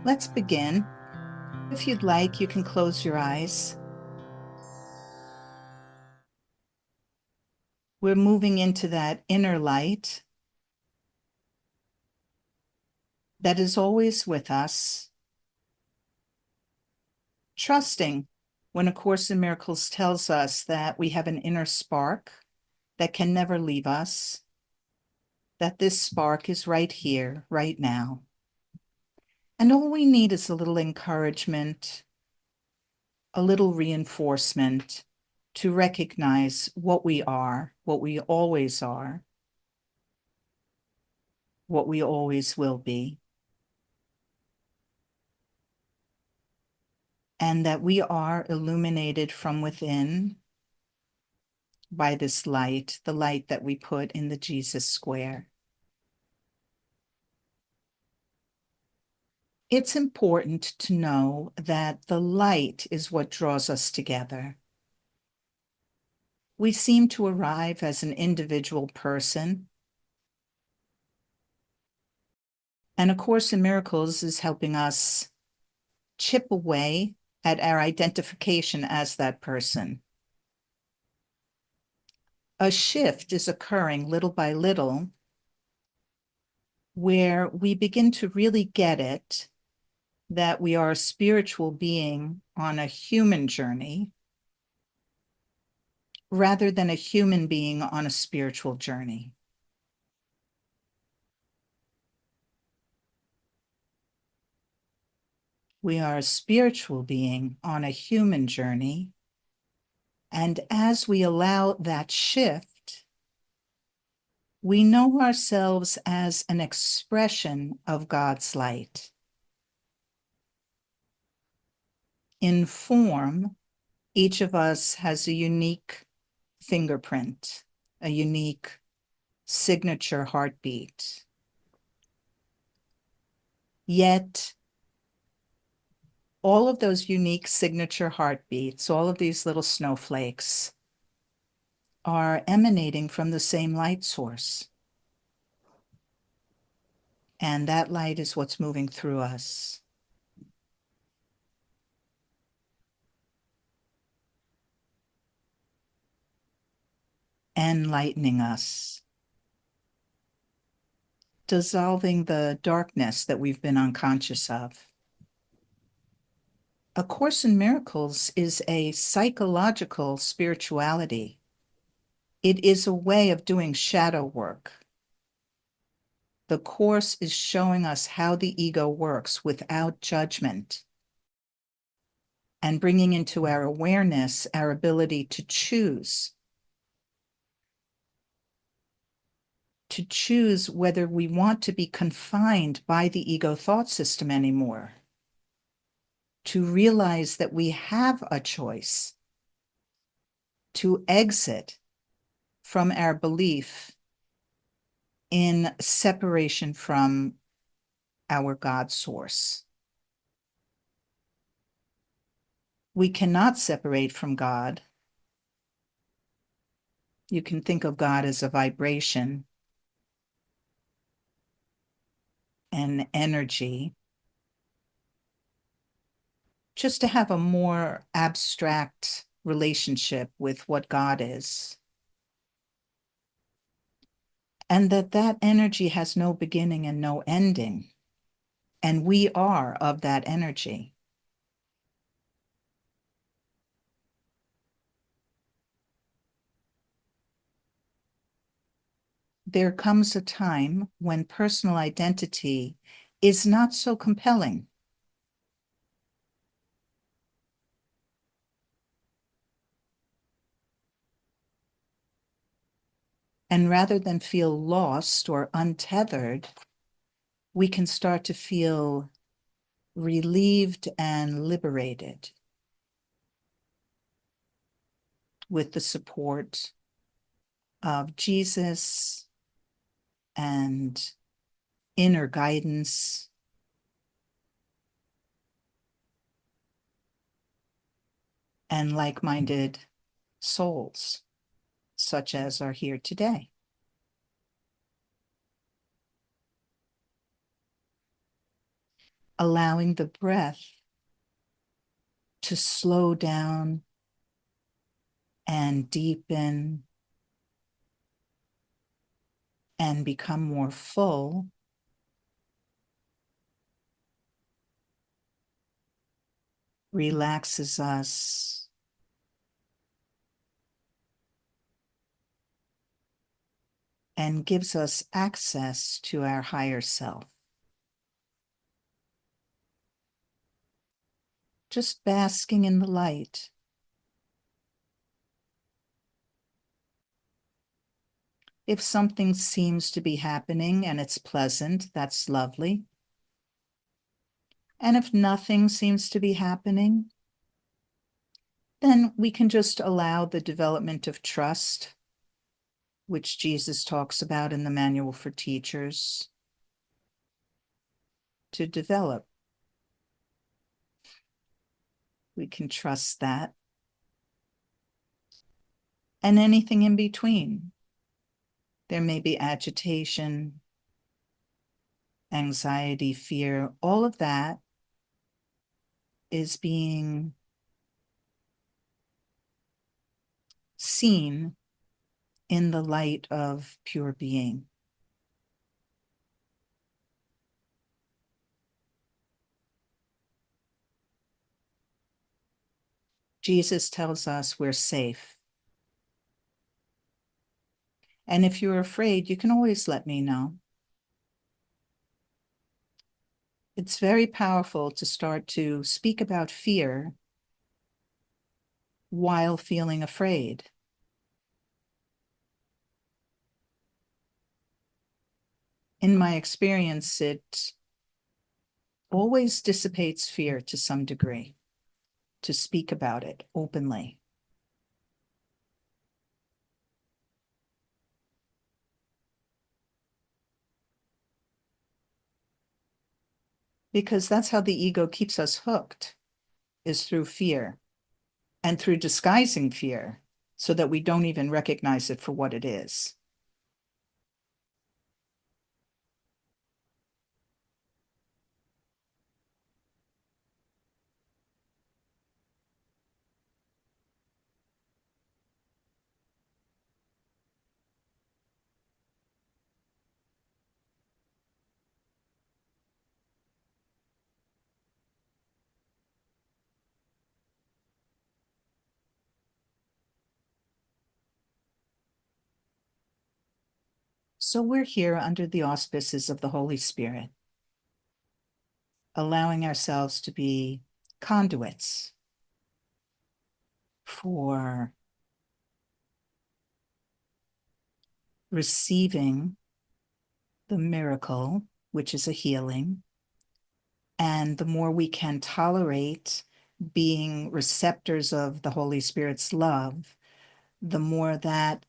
Let's begin. If you'd like, you can close your eyes. We're moving into that inner light that is always with us, trusting when A Course in Miracles tells us that we have an inner spark that can never leave us, that this spark is right here, right now. And all we need is a little encouragement, a little reinforcement to recognize what we are, what we always are, what we always will be. And that we are illuminated from within by this light, the light that we put in the Jesus square. It's important to know that the light is what draws us together. We seem to arrive as an individual person, and A Course in Miracles is helping us chip away at our identification as that person. A shift is occurring little by little where we begin to really get it that we are a spiritual being on a human journey rather than a human being on a spiritual journey. We are a spiritual being on a human journey. And as we allow that shift, we know ourselves as an expression of God's light. In form, each of us has a unique fingerprint, a unique signature heartbeat. Yet, all of those unique signature heartbeats, all of these little snowflakes, are emanating from the same light source. And that light is what's moving through us. Enlightening us. Dissolving the darkness that we've been unconscious of. A Course in Miracles is a psychological spirituality. It is a way of doing shadow work. The Course is showing us how the ego works without judgment and bringing into our awareness our ability to choose whether we want to be confined by the ego thought system anymore, to realize that we have a choice to exit from our belief in separation from our God source. We cannot separate from God. You can think of God as a vibration, an energy, just to have a more abstract relationship with what God is. And that energy has no beginning and no ending. And we are of that energy. There comes a time when personal identity is not so compelling. And rather than feel lost or untethered, we can start to feel relieved and liberated with the support of Jesus and inner guidance and like-minded souls, such as are here today. Allowing the breath to slow down and deepen and become more full relaxes us and gives us access to our higher self. Just basking in the light. If something seems to be happening and it's pleasant, that's lovely. And if nothing seems to be happening, then we can just allow the development of trust, which Jesus talks about in the Manual for Teachers, to develop. We can trust that. And anything in between. There may be agitation, anxiety, fear, all of that is being seen in the light of pure being. Jesus tells us we're safe. And if you're afraid, you can always let me know. It's very powerful to start to speak about fear while feeling afraid. In my experience, it always dissipates fear to some degree, to speak about it openly. Because that's how the ego keeps us hooked, is through fear and through disguising fear so that we don't even recognize it for what it is. So we're here under the auspices of the Holy Spirit, allowing ourselves to be conduits for receiving the miracle, which is a healing. And the more we can tolerate being receptors of the Holy Spirit's love, the more that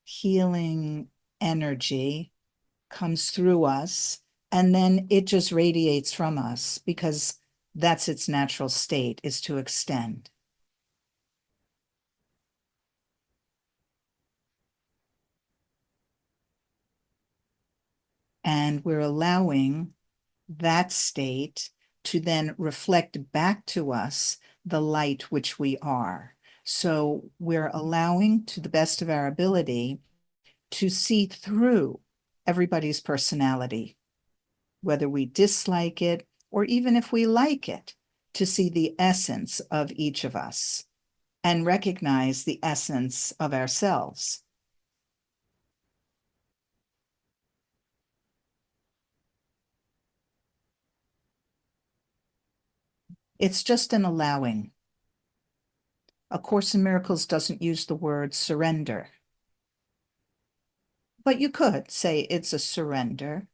healing energy comes through us, and then it just radiates from us because that's its natural state, is to extend. And we're allowing that state to then reflect back to us the light which we are. So we're allowing, to the best of our ability, to see through everybody's personality, whether we dislike it or even if we like it, to see the essence of each of us and recognize the essence of ourselves. It's just an allowing. A Course in Miracles doesn't use the word surrender, but you could say it's a surrender.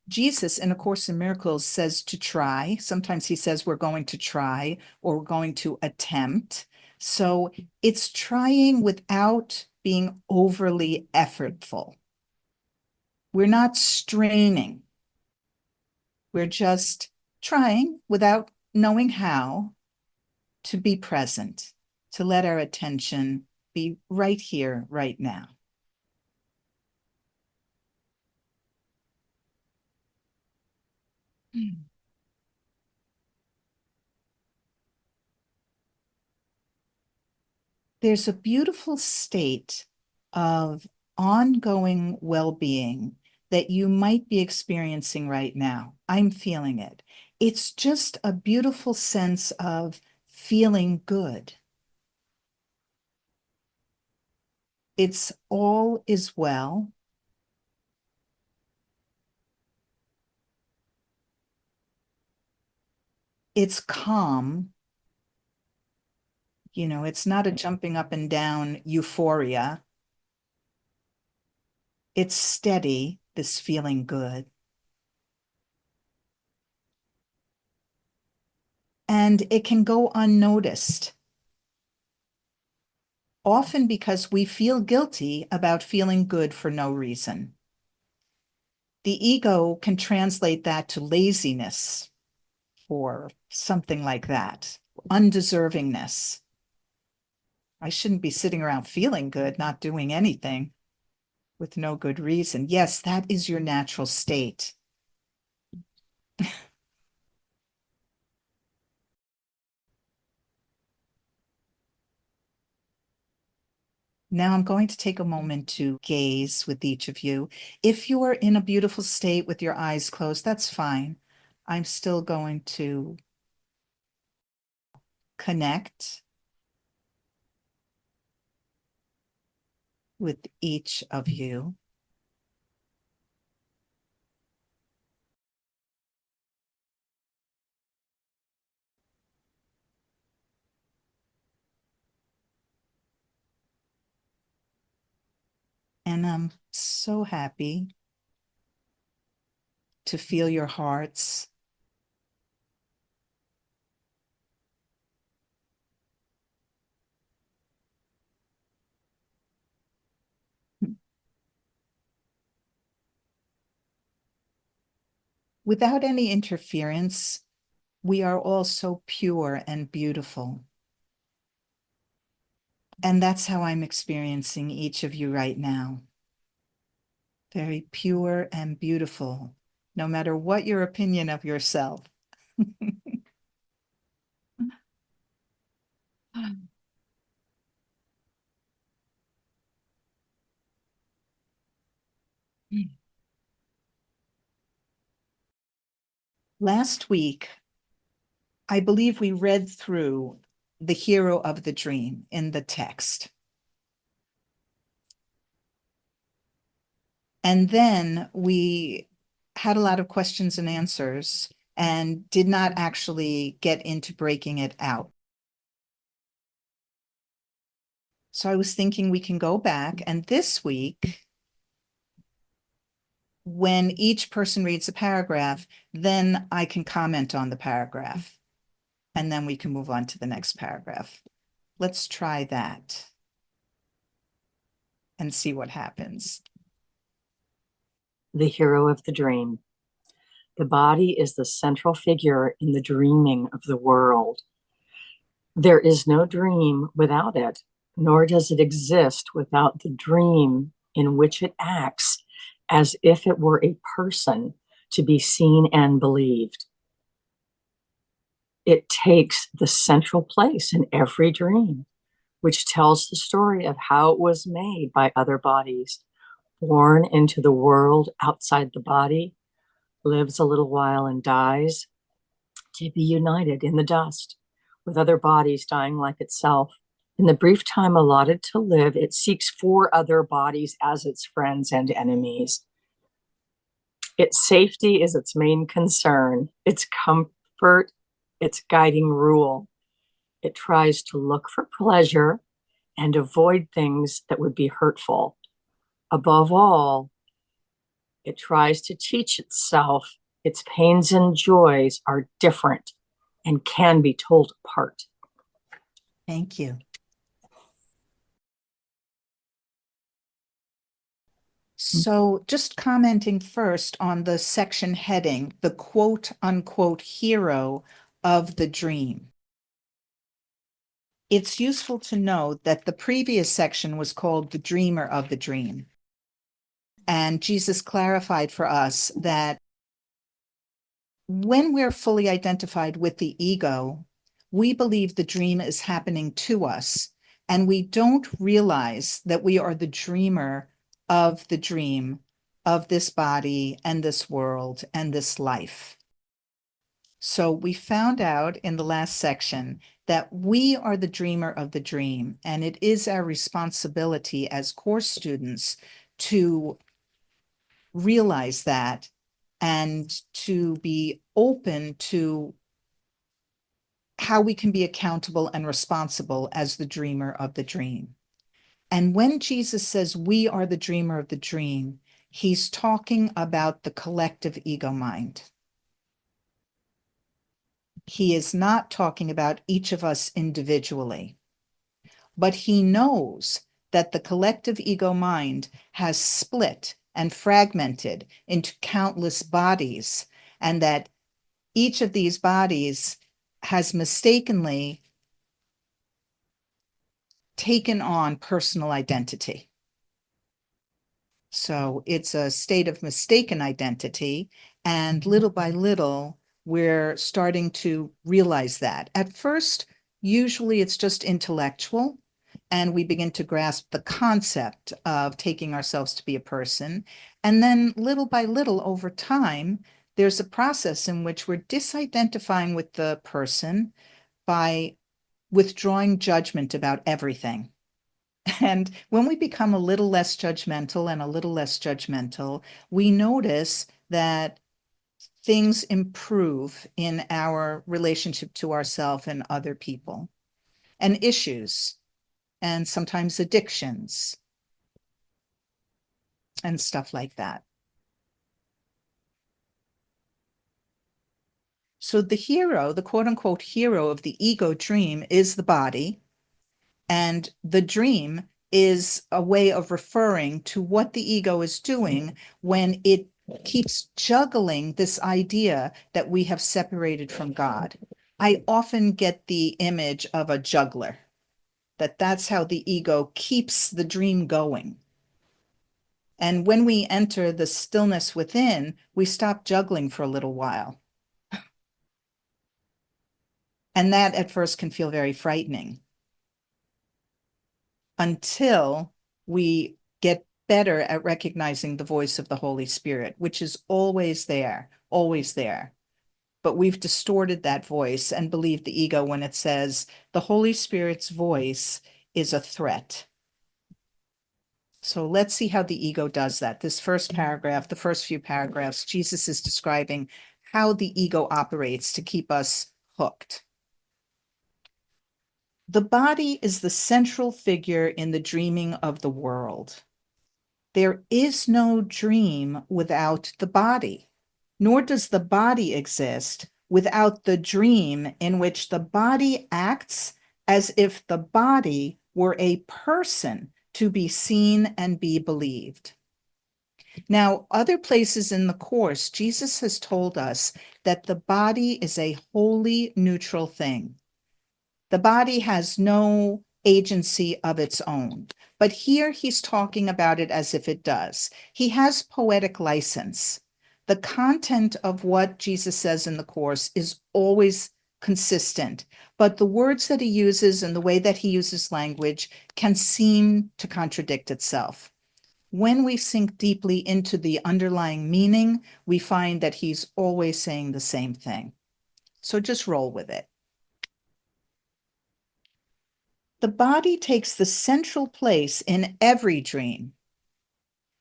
Jesus in A Course in Miracles says to try. Sometimes he says we're going to try or we're going to attempt, So it's trying without being overly effortful. We're not straining. We're just trying without knowing how to be present, to let our attention be right here, right now. There's a beautiful state of ongoing well-being that you might be experiencing right now. I'm feeling it. It's just a beautiful sense of feeling good. It's all is well. It's calm. You know, it's not a jumping up and down euphoria. It's steady, this feeling good. And it can go unnoticed, often because we feel guilty about feeling good for no reason. The ego can translate that to laziness or something like that, undeservingness. I shouldn't be sitting around feeling good, not doing anything with no good reason. Yes, that is your natural state. Now I'm going to take a moment to gaze with each of you. If you are in a beautiful state with your eyes closed, that's fine. I'm still going to connect with each of you. And I'm so happy to feel your hearts. Without any interference, we are all so pure and beautiful. And that's how I'm experiencing each of you right now. Very pure and beautiful, no matter what your opinion of yourself. Last week, I believe we read through the hero of the dream in the text. And then we had a lot of questions and answers and did not actually get into breaking it out. So I was thinking we can go back, and this week, when each person reads a paragraph, then I can comment on the paragraph, and then we can move on to the next paragraph. Let's try that and see what happens. The hero of the dream. The body is the central figure in the dreaming of the world. There is no dream without it, nor does it exist without the dream in which it acts as if it were a person to be seen and believed. It takes the central place in every dream, which tells the story of how it was made by other bodies, born into the world outside the body, lives a little while and dies, to be united in the dust with other bodies dying like itself. In the brief time allotted to live, it seeks 4 other bodies as its friends and enemies. Its safety is its main concern, its comfort, its guiding rule. It tries to look for pleasure and avoid things that would be hurtful. Above all, it tries to teach itself its pains and joys are different and can be told apart. Thank you. So just commenting first on the section heading, the quote unquote hero of the dream. It's useful to know that the previous section was called the dreamer of the dream. And Jesus clarified for us that when we're fully identified with the ego, we believe the dream is happening to us, and we don't realize that we are the dreamer of the dream of this body and this world and this life. So we found out in the last section that we are the dreamer of the dream, and it is our responsibility as course students to realize that and to be open to how we can be accountable and responsible as the dreamer of the dream. And when Jesus says we are the dreamer of the dream, he's talking about the collective ego mind. He is not talking about each of us individually, but he knows that the collective ego mind has split and fragmented into countless bodies, and that each of these bodies has mistakenly taken on personal identity. So it's a state of mistaken identity, and little by little, we're starting to realize that. At first, usually it's just intellectual, and we begin to grasp the concept of taking ourselves to be a person. And then little by little over time, there's a process in which we're disidentifying with the person by withdrawing judgment about everything. And when we become a little less judgmental and a little less judgmental, we notice that things improve in our relationship to ourselves and other people, and issues, and sometimes addictions, and stuff like that. So the hero, the quote unquote hero of the ego dream, is the body. And the dream is a way of referring to what the ego is doing when it keeps juggling this idea that we have separated from God. I often get the image of a juggler, that's how the ego keeps the dream going. And when we enter the stillness within, we stop juggling for a little while. And that at first can feel very frightening until we get better at recognizing the voice of the Holy Spirit, which is always there, always there. But we've distorted that voice and believed the ego when it says the Holy Spirit's voice is a threat. So let's see how the ego does that. This first paragraph, the first few paragraphs, Jesus is describing how the ego operates to keep us hooked. The body is the central figure in the dreaming of the world. There is no dream without the body, nor does the body exist without the dream in which the body acts as if the body were a person to be seen and be believed. Now, other places in the Course, Jesus has told us that the body is a wholly neutral thing. The body has no agency of its own. But here he's talking about it as if it does. He has poetic license. The content of what Jesus says in the Course is always consistent, but the words that he uses and the way that he uses language can seem to contradict itself. When we sink deeply into the underlying meaning, we find that he's always saying the same thing. So just roll with it. The body takes the central place in every dream.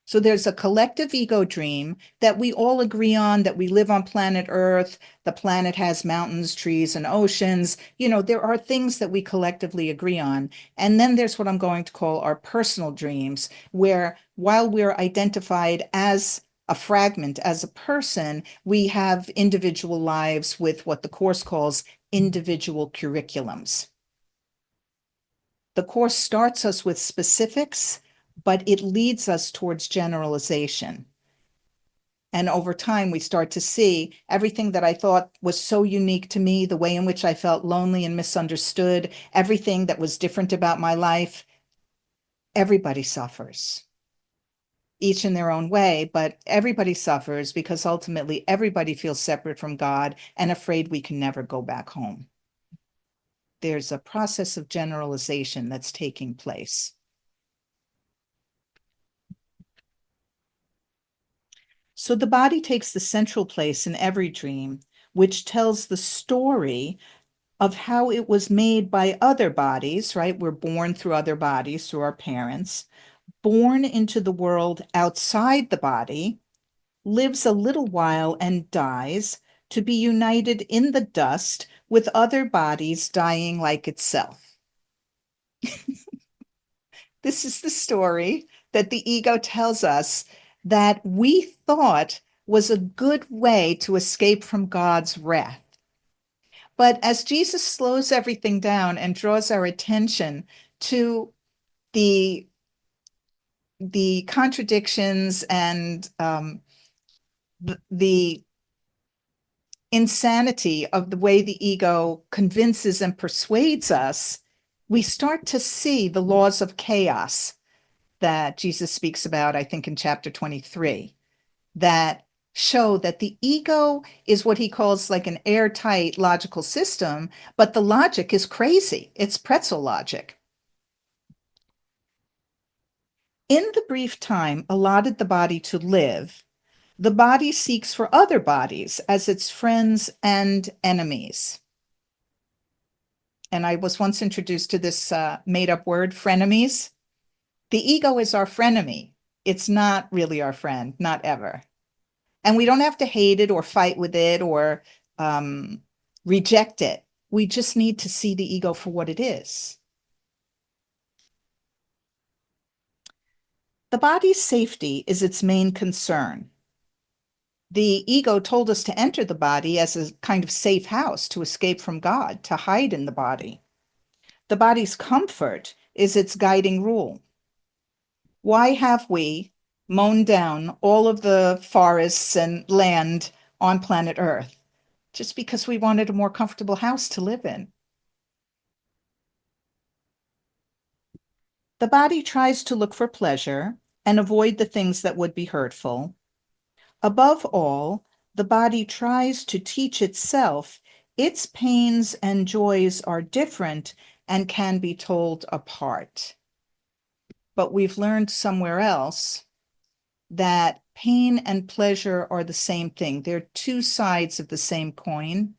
So there's a collective ego dream that we all agree on, that we live on planet Earth. The planet has mountains, trees, and oceans. You know, there are things that we collectively agree on. And then there's what I'm going to call our personal dreams, where while we're identified as a fragment, as a person, we have individual lives with what the Course calls individual curriculums. The Course starts us with specifics, but it leads us towards generalization. And over time, we start to see everything that I thought was so unique to me, the way in which I felt lonely and misunderstood, everything that was different about my life. Everybody suffers, each in their own way, but everybody suffers because ultimately everybody feels separate from God and afraid we can never go back home. There's a process of generalization that's taking place. So the body takes the central place in every dream, which tells the story of how it was made by other bodies, right? We're born through other bodies, through our parents, born into the world outside the body, lives a little while and dies to be united in the dust with other bodies dying like itself. This is the story that the ego tells us that we thought was a good way to escape from God's wrath. But as Jesus slows everything down and draws our attention to the contradictions and the insanity of the way the ego convinces and persuades us, we start to see the laws of chaos that Jesus speaks about, I think, in chapter 23, that show that the ego is what he calls like an airtight logical system, but the logic is crazy. It's pretzel logic. In the brief time allotted the body to live, the body seeks for other bodies as its friends and enemies. And I was once introduced to this made-up word, frenemies. The ego is our frenemy. It's not really our friend, not ever. And we don't have to hate it or fight with it or reject it. We just need to see the ego for what it is. The body's safety is its main concern. The ego told us to enter the body as a kind of safe house to escape from God, to hide in the body. The body's comfort is its guiding rule. Why have we mown down all of the forests and land on planet Earth? Just because we wanted a more comfortable house to live in. The body tries to look for pleasure and avoid the things that would be hurtful. Above all, the body tries to teach itself its pains and joys are different and can be told apart. But we've learned somewhere else that pain and pleasure are the same thing. They're two sides of the same coin,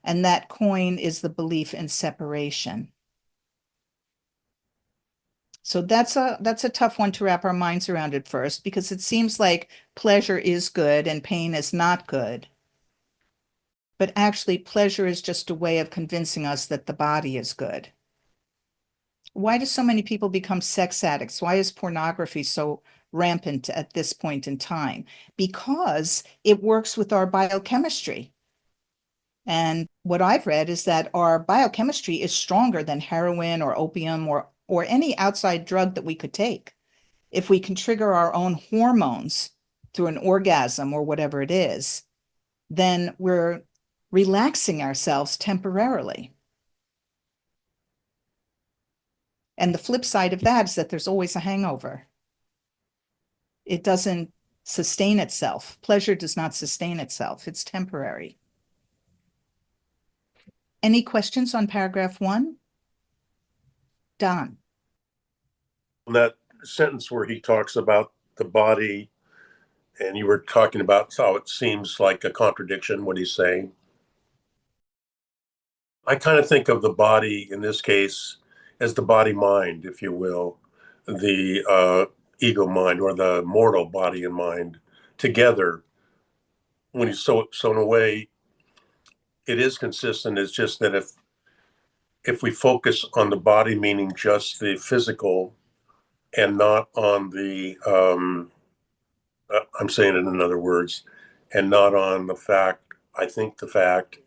and that coin is the belief in separation. So that's a tough one to wrap our minds around at first, because it seems like pleasure is good and pain is not good. But actually, pleasure is just a way of convincing us that the body is good. Why do so many people become sex addicts? Why is pornography so rampant at this point in time? Because it works with our biochemistry. And what I've read is that our biochemistry is stronger than heroin or opium or any outside drug that we could take. If we can trigger our own hormones through an orgasm or whatever it is, then we're relaxing ourselves temporarily. And the flip side of that is that there's always a hangover. It doesn't sustain itself. Pleasure does not sustain itself. It's temporary. Any questions on paragraph 1? Don. That sentence where he talks about the body, and you were talking about how it seems like a contradiction, what he's saying. I kind of think of the body in this case as the body mind, if you will, the ego mind or the mortal body and mind together. When you so in a way, it is consistent. It's just that if we focus on the body, meaning just the physical, and not on the I'm saying it in other words, and not on the fact. I think the fact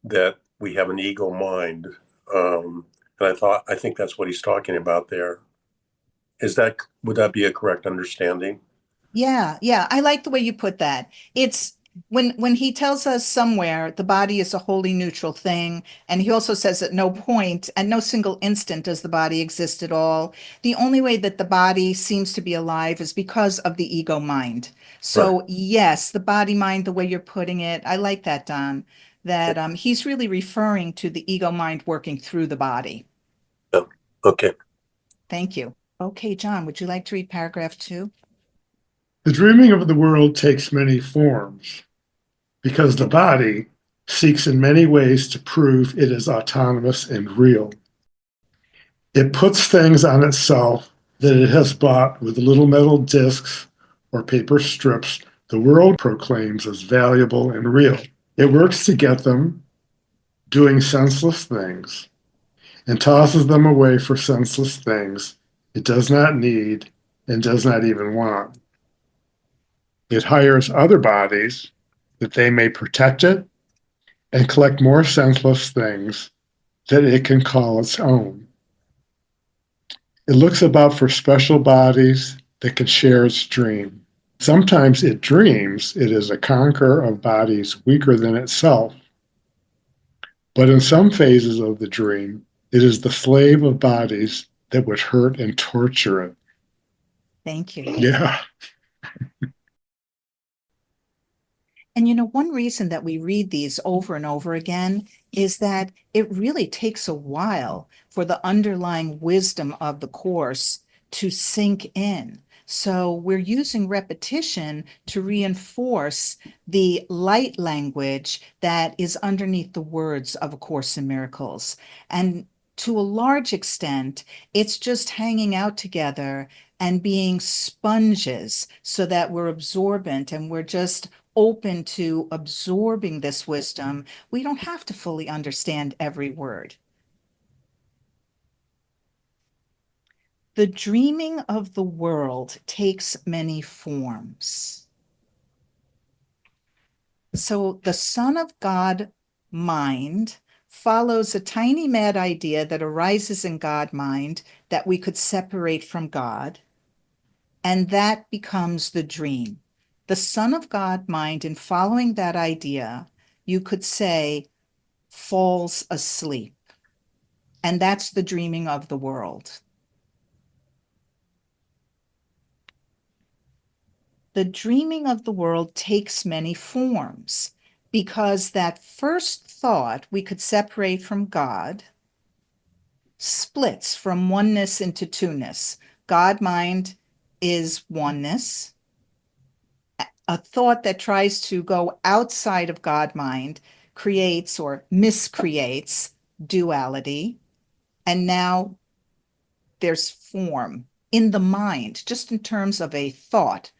that we have an ego mind. And I think that's what he's talking about there. Would that be a correct understanding? Yeah, yeah, I like the way you put that. It's when he tells us somewhere the body is a wholly neutral thing, and he also says at no point, at no single instant does the body exist at all. The only way that the body seems to be alive is because of the ego mind. Right. So yes, the body mind, the way you're putting it, I like that, Don, that he's really referring to the ego mind working through the body. Yeah. Okay. Thank you. Okay, John, would you like to read paragraph 2? The dreaming of the world takes many forms because the body seeks in many ways to prove it is autonomous and real. It puts things on itself that it has bought with little metal discs or paper strips the world proclaims as valuable and real. It works to get them doing senseless things and tosses them away for senseless things it does not need and does not even want. It hires other bodies that they may protect it and collect more senseless things that it can call its own. It looks about for special bodies that can share its dream. Sometimes it dreams it is a conqueror of bodies weaker than itself, but in some phases of the dream, it is the slave of bodies that would hurt and torture it. Thank you. Yeah. And one reason that we read these over and over again is that it really takes a while for the underlying wisdom of the course to sink in. So we're using repetition to reinforce the light language that is underneath the words of A Course in Miracles. And to a large extent, it's just hanging out together and being sponges so that we're absorbent and we're just open to absorbing this wisdom. We don't have to fully understand every word. The dreaming of the world takes many forms. So the Son of God mind follows a tiny mad idea that arises in God mind that we could separate from God, and that becomes the dream. The Son of God mind, in following that idea, you could say, falls asleep. And that's the dreaming of the world. The dreaming of the world takes many forms because that first thought we could separate from God splits from oneness into two-ness. God mind is oneness. A thought that tries to go outside of God mind creates or miscreates duality. And now there's form in the mind, just in terms of a thought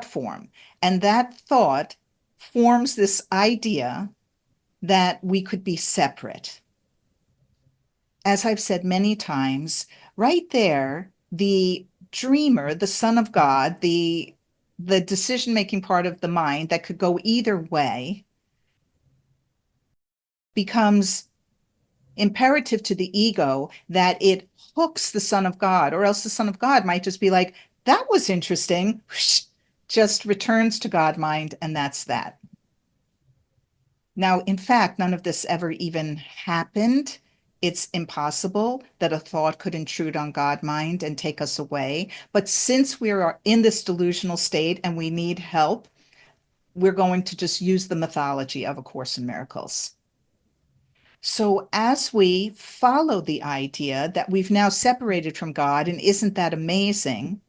form. And that thought forms this idea that we could be separate. As I've said many times, right there, the dreamer, the Son of God, the decision-making part of the mind that could go either way becomes imperative to the ego that it hooks the Son of God, or else the Son of God might just be like, that was interesting, just returns to God mind, and that's that. Now, in fact, none of this ever even happened. It's impossible that a thought could intrude on God mind and take us away. But since we are in this delusional state and we need help, we're going to just use the mythology of A Course in Miracles. So as we follow the idea that we've now separated from God, and isn't that amazing?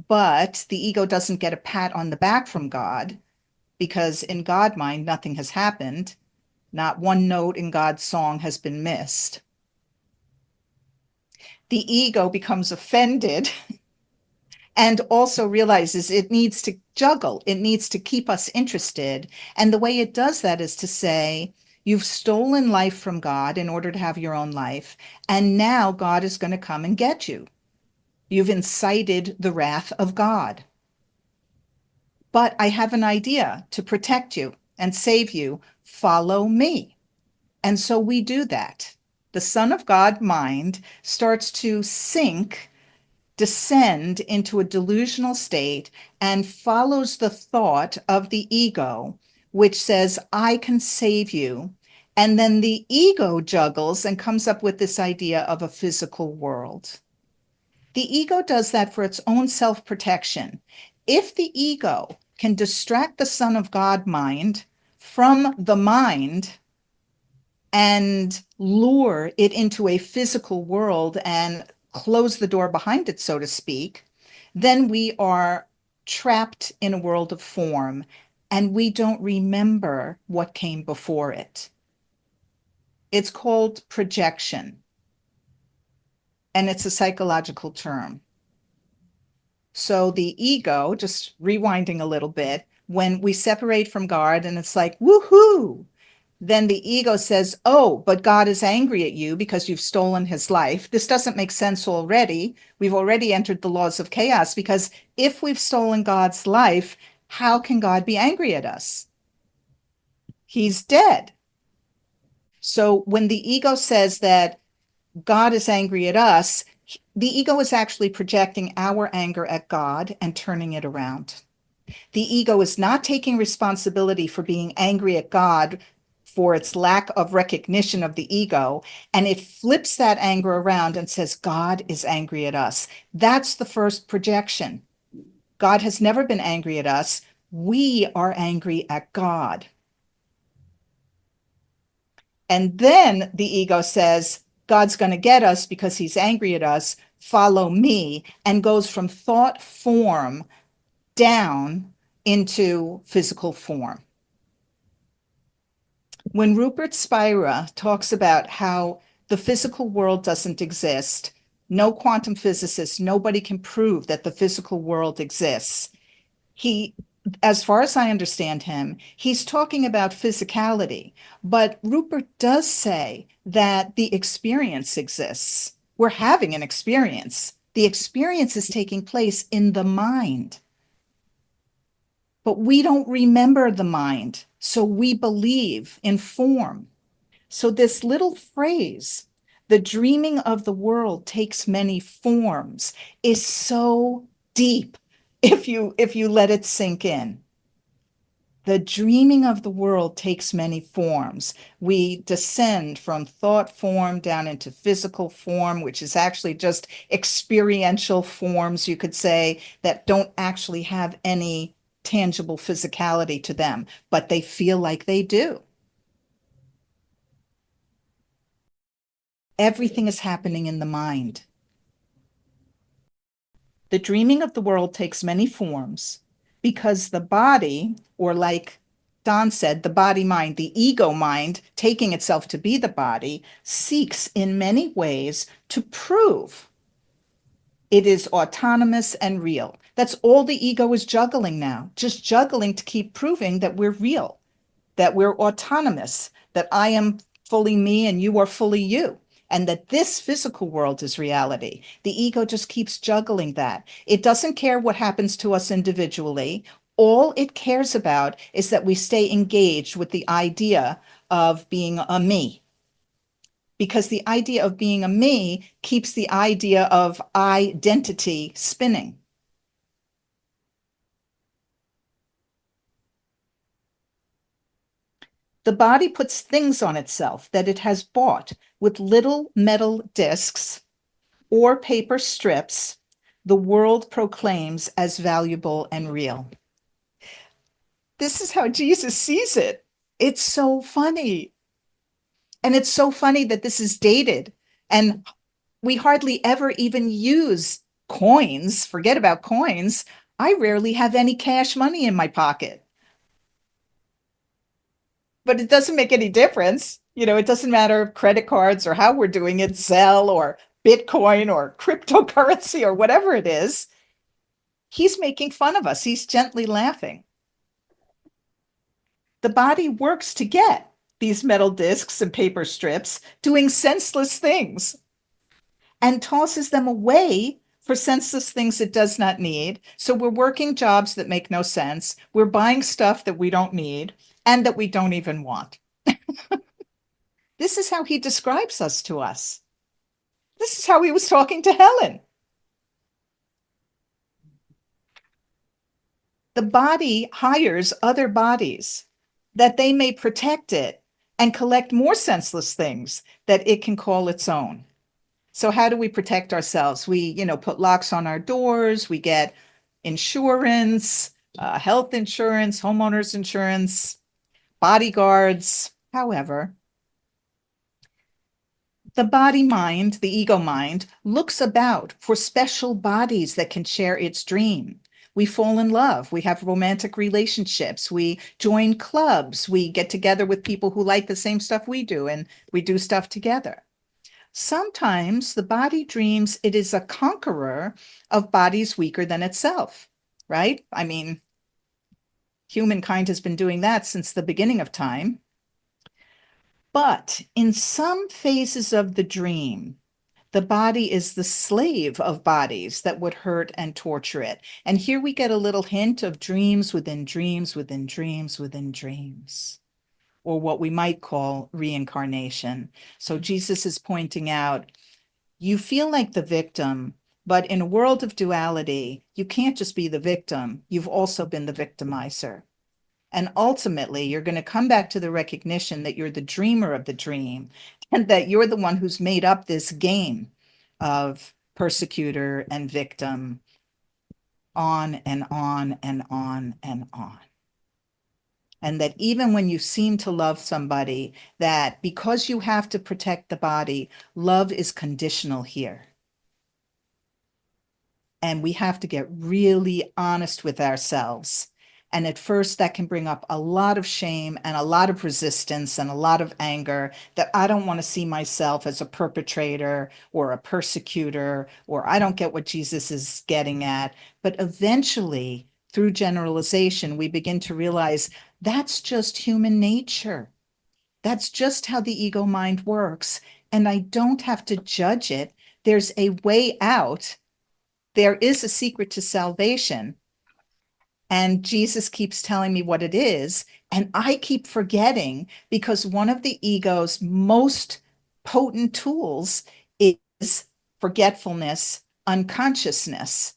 But the ego doesn't get a pat on the back from God, because in God mind, nothing has happened. Not one note in God's song has been missed. The ego becomes offended and also realizes it needs to juggle. It needs to keep us interested. And the way it does that is to say, you've stolen life from God in order to have your own life, and now God is going to come and get you. You've incited the wrath of God. But I have an idea to protect you and save you. Follow me. And so we do that. The Son of God mind starts to sink descend into a delusional state and follows the thought of the ego, which says, I can save you. And then the ego juggles and comes up with this idea of a physical world. The ego does that for its own self-protection. If the ego can distract the Son of God mind from the mind and lure it into a physical world and close the door behind it, so to speak, then we are trapped in a world of form and we don't remember what came before it. It's called projection, and it's a psychological term. So the ego, just rewinding a little bit, when we separate from God and it's like, woohoo, then the ego says, oh, but God is angry at you because you've stolen his life. This doesn't make sense already. We've already entered the laws of chaos, because if we've stolen God's life, how can God be angry at us? He's dead. So when the ego says that God is angry at us, the ego is actually projecting our anger at God and turning it around. The ego is not taking responsibility for being angry at God for its lack of recognition of the ego, and it flips that anger around and says, God is angry at us. That's the first projection. God has never been angry at us. We are angry at God. And then the ego says, God's going to get us because he's angry at us. Follow me, and goes from thought form down into physical form. When Rupert Spira talks about how the physical world doesn't exist, no quantum physicist, nobody can prove that the physical world exists. He, as far as I understand him, he's talking about physicality, but Rupert does say that the experience exists. We're having an experience. The experience is taking place in the mind. But we don't remember the mind, so we believe in form. So this little phrase, the dreaming of the world takes many forms, is so deep if you let it sink in. The dreaming of the world takes many forms. We descend from thought form down into physical form, which is actually just experiential forms, you could say, that don't actually have any tangible physicality to them, but they feel like they do. Everything is happening in the mind. The dreaming of the world takes many forms because the body, or like Don said, the body mind, the ego mind, taking itself to be the body, seeks in many ways to prove it is autonomous and real. That's all the ego is juggling now, just juggling to keep proving that we're real, that we're autonomous, that I am fully me and you are fully you, and that this physical world is reality. The ego just keeps juggling that. It doesn't care what happens to us individually. All it cares about is that we stay engaged with the idea of being a me. Because the idea of being a me keeps the idea of identity spinning. The body puts things on itself that it has bought with little metal discs or paper strips the world proclaims as valuable and real. This is how Jesus sees it. It's so funny. And it's so funny that this is dated, and we hardly ever even use coins. Forget about coins. I rarely have any cash money in my pocket. But it doesn't make any difference. It doesn't matter if credit cards or how we're doing it, Zelle or Bitcoin or cryptocurrency or whatever it is. He's making fun of us. He's gently laughing. The body works to get these metal discs and paper strips, doing senseless things, and tosses them away for senseless things it does not need. So we're working jobs that make no sense. We're buying stuff that we don't need and that we don't even want. This is how he describes us to us. This is how he was talking to Helen. The body hires other bodies that they may protect it and collect more senseless things that it can call its own. So how do we protect ourselves? We, put locks on our doors, we get insurance, health insurance, homeowners insurance, bodyguards. However, the body mind, the ego mind, looks about for special bodies that can share its dream. We fall in love. We have romantic relationships. We join clubs. We get together with people who like the same stuff we do, and we do stuff together. Sometimes the body dreams it is a conqueror of bodies weaker than itself, right? I mean, humankind has been doing that since the beginning of time. But in some phases of the dream, the body is the slave of bodies that would hurt and torture it. And here we get a little hint of dreams within dreams within dreams within dreams, or what we might call reincarnation. So Jesus is pointing out, you feel like the victim, but in a world of duality, you can't just be the victim. You've also been the victimizer. And ultimately, you're going to come back to the recognition that you're the dreamer of the dream and that you're the one who's made up this game of persecutor and victim, on and on and on and on. And that even when you seem to love somebody, that because you have to protect the body, love is conditional here. And we have to get really honest with ourselves. And at first, that can bring up a lot of shame and a lot of resistance and a lot of anger that I don't want to see myself as a perpetrator or a persecutor, or I don't get what Jesus is getting at. But eventually, through generalization, we begin to realize that's just human nature. That's just how the ego mind works. And I don't have to judge it. There's a way out. There is a secret to salvation. And Jesus keeps telling me what it is. And I keep forgetting because one of the ego's most potent tools is forgetfulness, unconsciousness.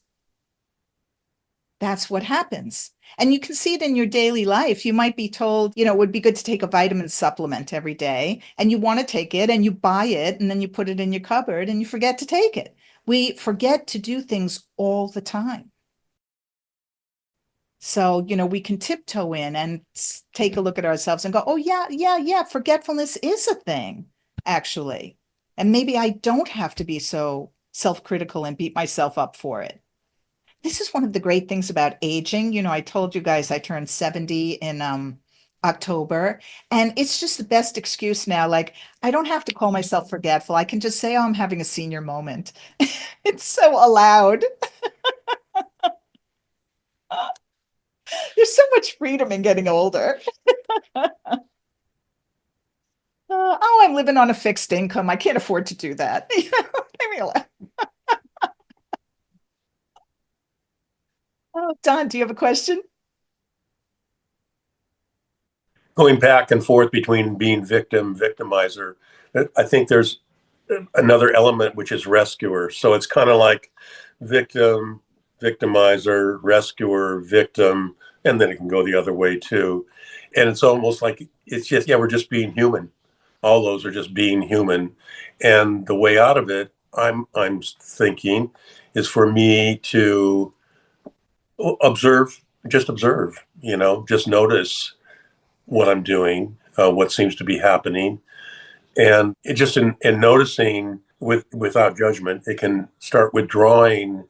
That's what happens. And you can see it in your daily life. You might be told, it would be good to take a vitamin supplement every day. And you want to take it and you buy it and then you put it in your cupboard and you forget to take it. We forget to do things all the time. So, we can tiptoe in and take a look at ourselves and go, oh, yeah, forgetfulness is a thing, actually. And maybe I don't have to be so self-critical and beat myself up for it. This is one of the great things about aging. I told you guys I turned 70 in October, and it's just the best excuse now. Like, I don't have to call myself forgetful. I can just say, oh, I'm having a senior moment. It's so allowed. There's so much freedom in getting older. Oh, I'm living on a fixed income. I can't afford to do that. Leave me alone. Oh, Don, do you have a question? Going back and forth between being victim, victimizer, I think there's another element which is rescuer. So it's kind of like victim, victimizer, rescuer, victim, and then it can go the other way too. And it's almost like it's just, we're just being human. All those are just being human. And the way out of it, I'm thinking, is for me to observe, just notice what I'm doing, what seems to be happening. And it just in noticing without judgment, it can start withdrawing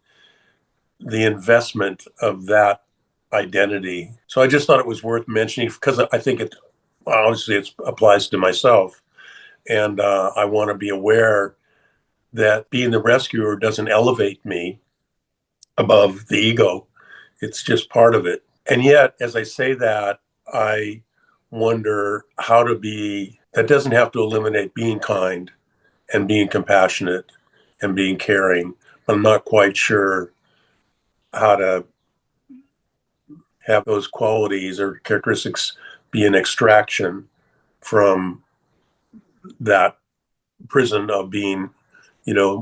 the investment of that identity. So I just thought it was worth mentioning because I think obviously it applies to myself. And I want to be aware that being the rescuer doesn't elevate me above the ego. It's just part of it. And yet, as I say that, I wonder how to be, that doesn't have to eliminate being kind and being compassionate and being caring. I'm not quite sure how to have those qualities or characteristics be an extraction from that prison of being,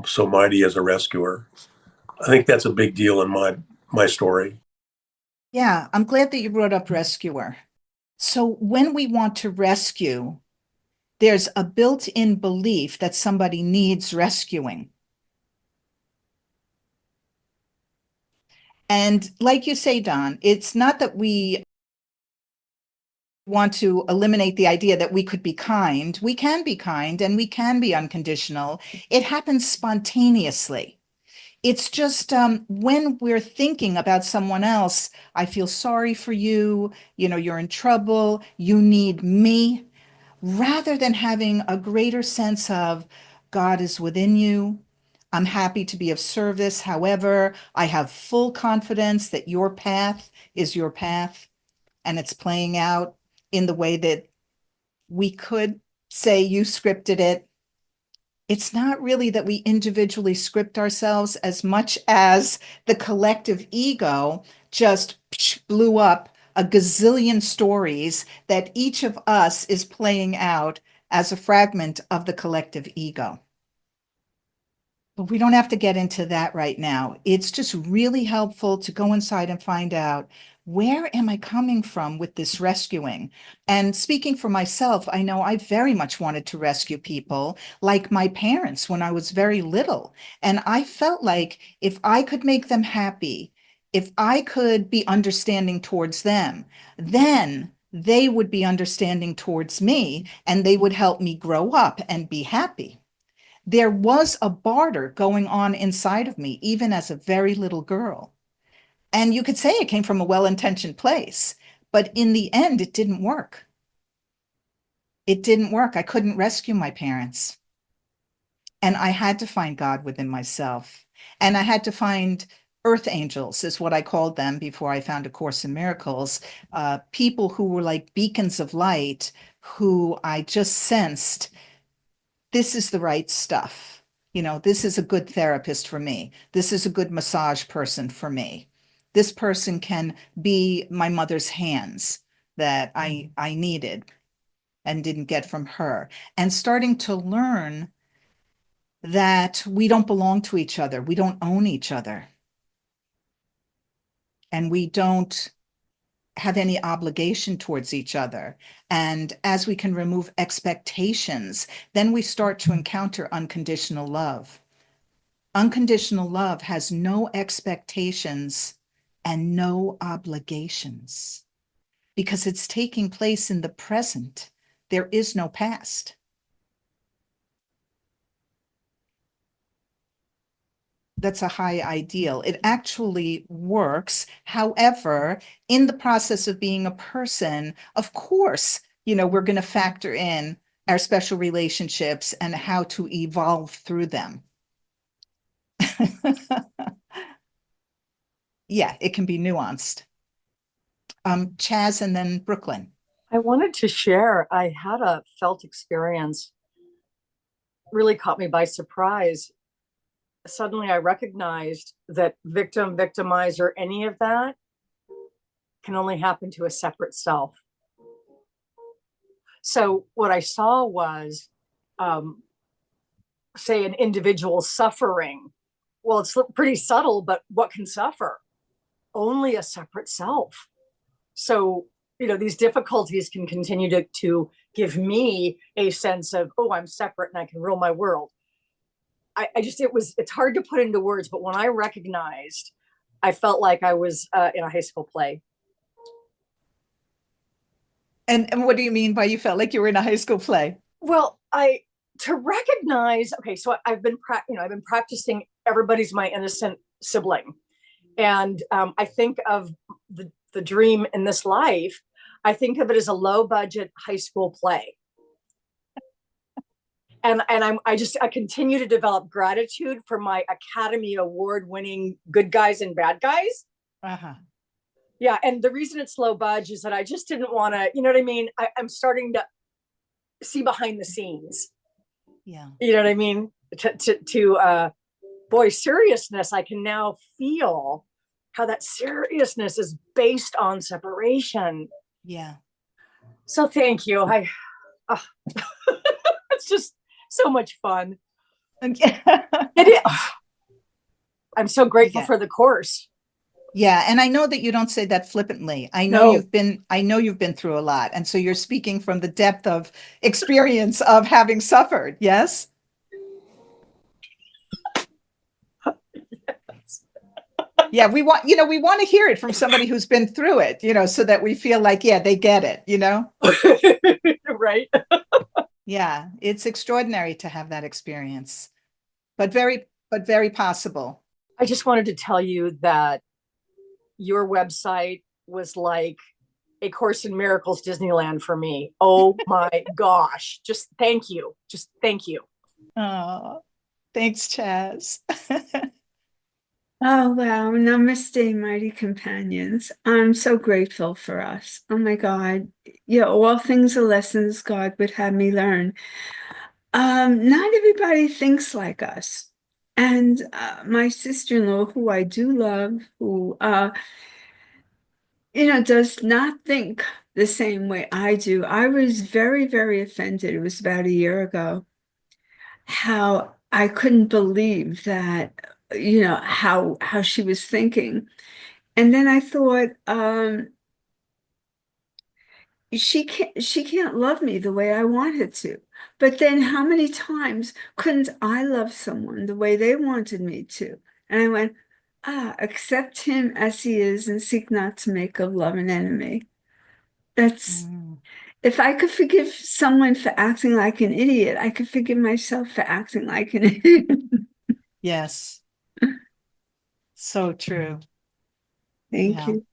so mighty as a rescuer. I think that's a big deal in my story. Yeah, I'm glad that you brought up rescuer. So when we want to rescue, there's a built-in belief that somebody needs rescuing. And like you say, Don, it's not that we want to eliminate the idea that we could be kind. We can be kind and we can be unconditional. It happens spontaneously. It's just when we're thinking about someone else, I feel sorry for you, you're in trouble, you need me, rather than having a greater sense of God is within you. I'm happy to be of service. However, I have full confidence that your path is your path and it's playing out in the way that we could say you scripted it. It's not really that we individually script ourselves as much as the collective ego just blew up a gazillion stories that each of us is playing out as a fragment of the collective ego. But we don't have to get into that right now. It's just really helpful to go inside and find out, where am I coming from with this rescuing? And speaking for myself, I know I very much wanted to rescue people, like my parents when I was very little. And I felt like if I could make them happy, if I could be understanding towards them, then they would be understanding towards me and they would help me grow up and be happy. There was a barter going on inside of me, even as a very little girl. And you could say it came from a well-intentioned place, but in the end, it didn't work. It didn't work. I couldn't rescue my parents. And I had to find God within myself. And I had to find earth angels, is what I called them before I found A Course in Miracles, people who were like beacons of light, who I just sensed this is the right stuff. This is a good therapist for me. This is a good massage person for me. This person can be my mother's hands that I needed and didn't get from her. And starting to learn that we don't belong to each other. We don't own each other. And we don't have any obligation towards each other. And as we can remove expectations, then we start to encounter unconditional love. Unconditional love has no expectations and no obligations because it's taking place in the present. There is no past. That's a high ideal. It actually works. However, in the process of being a person, of course, we're going to factor in our special relationships and how to evolve through them. Yeah, it can be nuanced. Chaz and then Brooklyn. I wanted to share, I had a felt experience, really caught me by surprise. Suddenly I recognized that victim, victimizer, any of that can only happen to a separate self. So what I saw was, say, an individual suffering. Well, it's pretty subtle, but what can suffer? Only a separate self. So, these difficulties can continue to give me a sense of, oh, I'm separate and I can rule my world. It's hard to put into words, but when I recognized, I felt like I was in a high school play. And what do you mean by you felt like you were in a high school play? Well, to recognize, okay, so I've been practicing everybody's my innocent sibling. And I think of the dream in this life, I think of it as a low budget high school play. And I continue to develop gratitude for my Academy Award winning good guys and bad guys. Uh-huh. Yeah. And the reason it's low budget is that I just didn't want to, you know what I mean? I'm starting to see behind the scenes. Yeah. You know what I mean? Boy, seriousness, I can now feel how that seriousness is based on separation. Yeah. So thank you. It's just so much fun. It is. I'm so grateful for the course. Yeah, and I know that you don't say that flippantly. No. I know you've been through a lot. And so you're speaking from the depth of experience of having suffered. Yes? Yeah, we want to hear it from somebody who's been through it, so that we feel like, yeah, they get it. Right. Yeah, it's extraordinary to have that experience, but very possible. I just wanted to tell you that your website was like a Course in Miracles Disneyland for me. Oh my gosh. Just thank you. Just thank you. Oh, thanks, Chaz. Oh, wow. Namaste, mighty companions. I'm so grateful for us. Oh my God. Yeah, all things are lessons God would have me learn. Not everybody thinks like us. And my sister-in-law, who I do love, who does not think the same way I do. I was very, very offended. It was about a year ago, how I couldn't believe that, how she was thinking. And then I thought, she can't love me the way I want her to. But then how many times couldn't I love someone the way they wanted me to? And I went, accept him as he is and seek not to make of love an enemy. That's Mm, If I could forgive someone for acting like an idiot, I could forgive myself for acting like an idiot. yes, so true. Thank Yeah, you.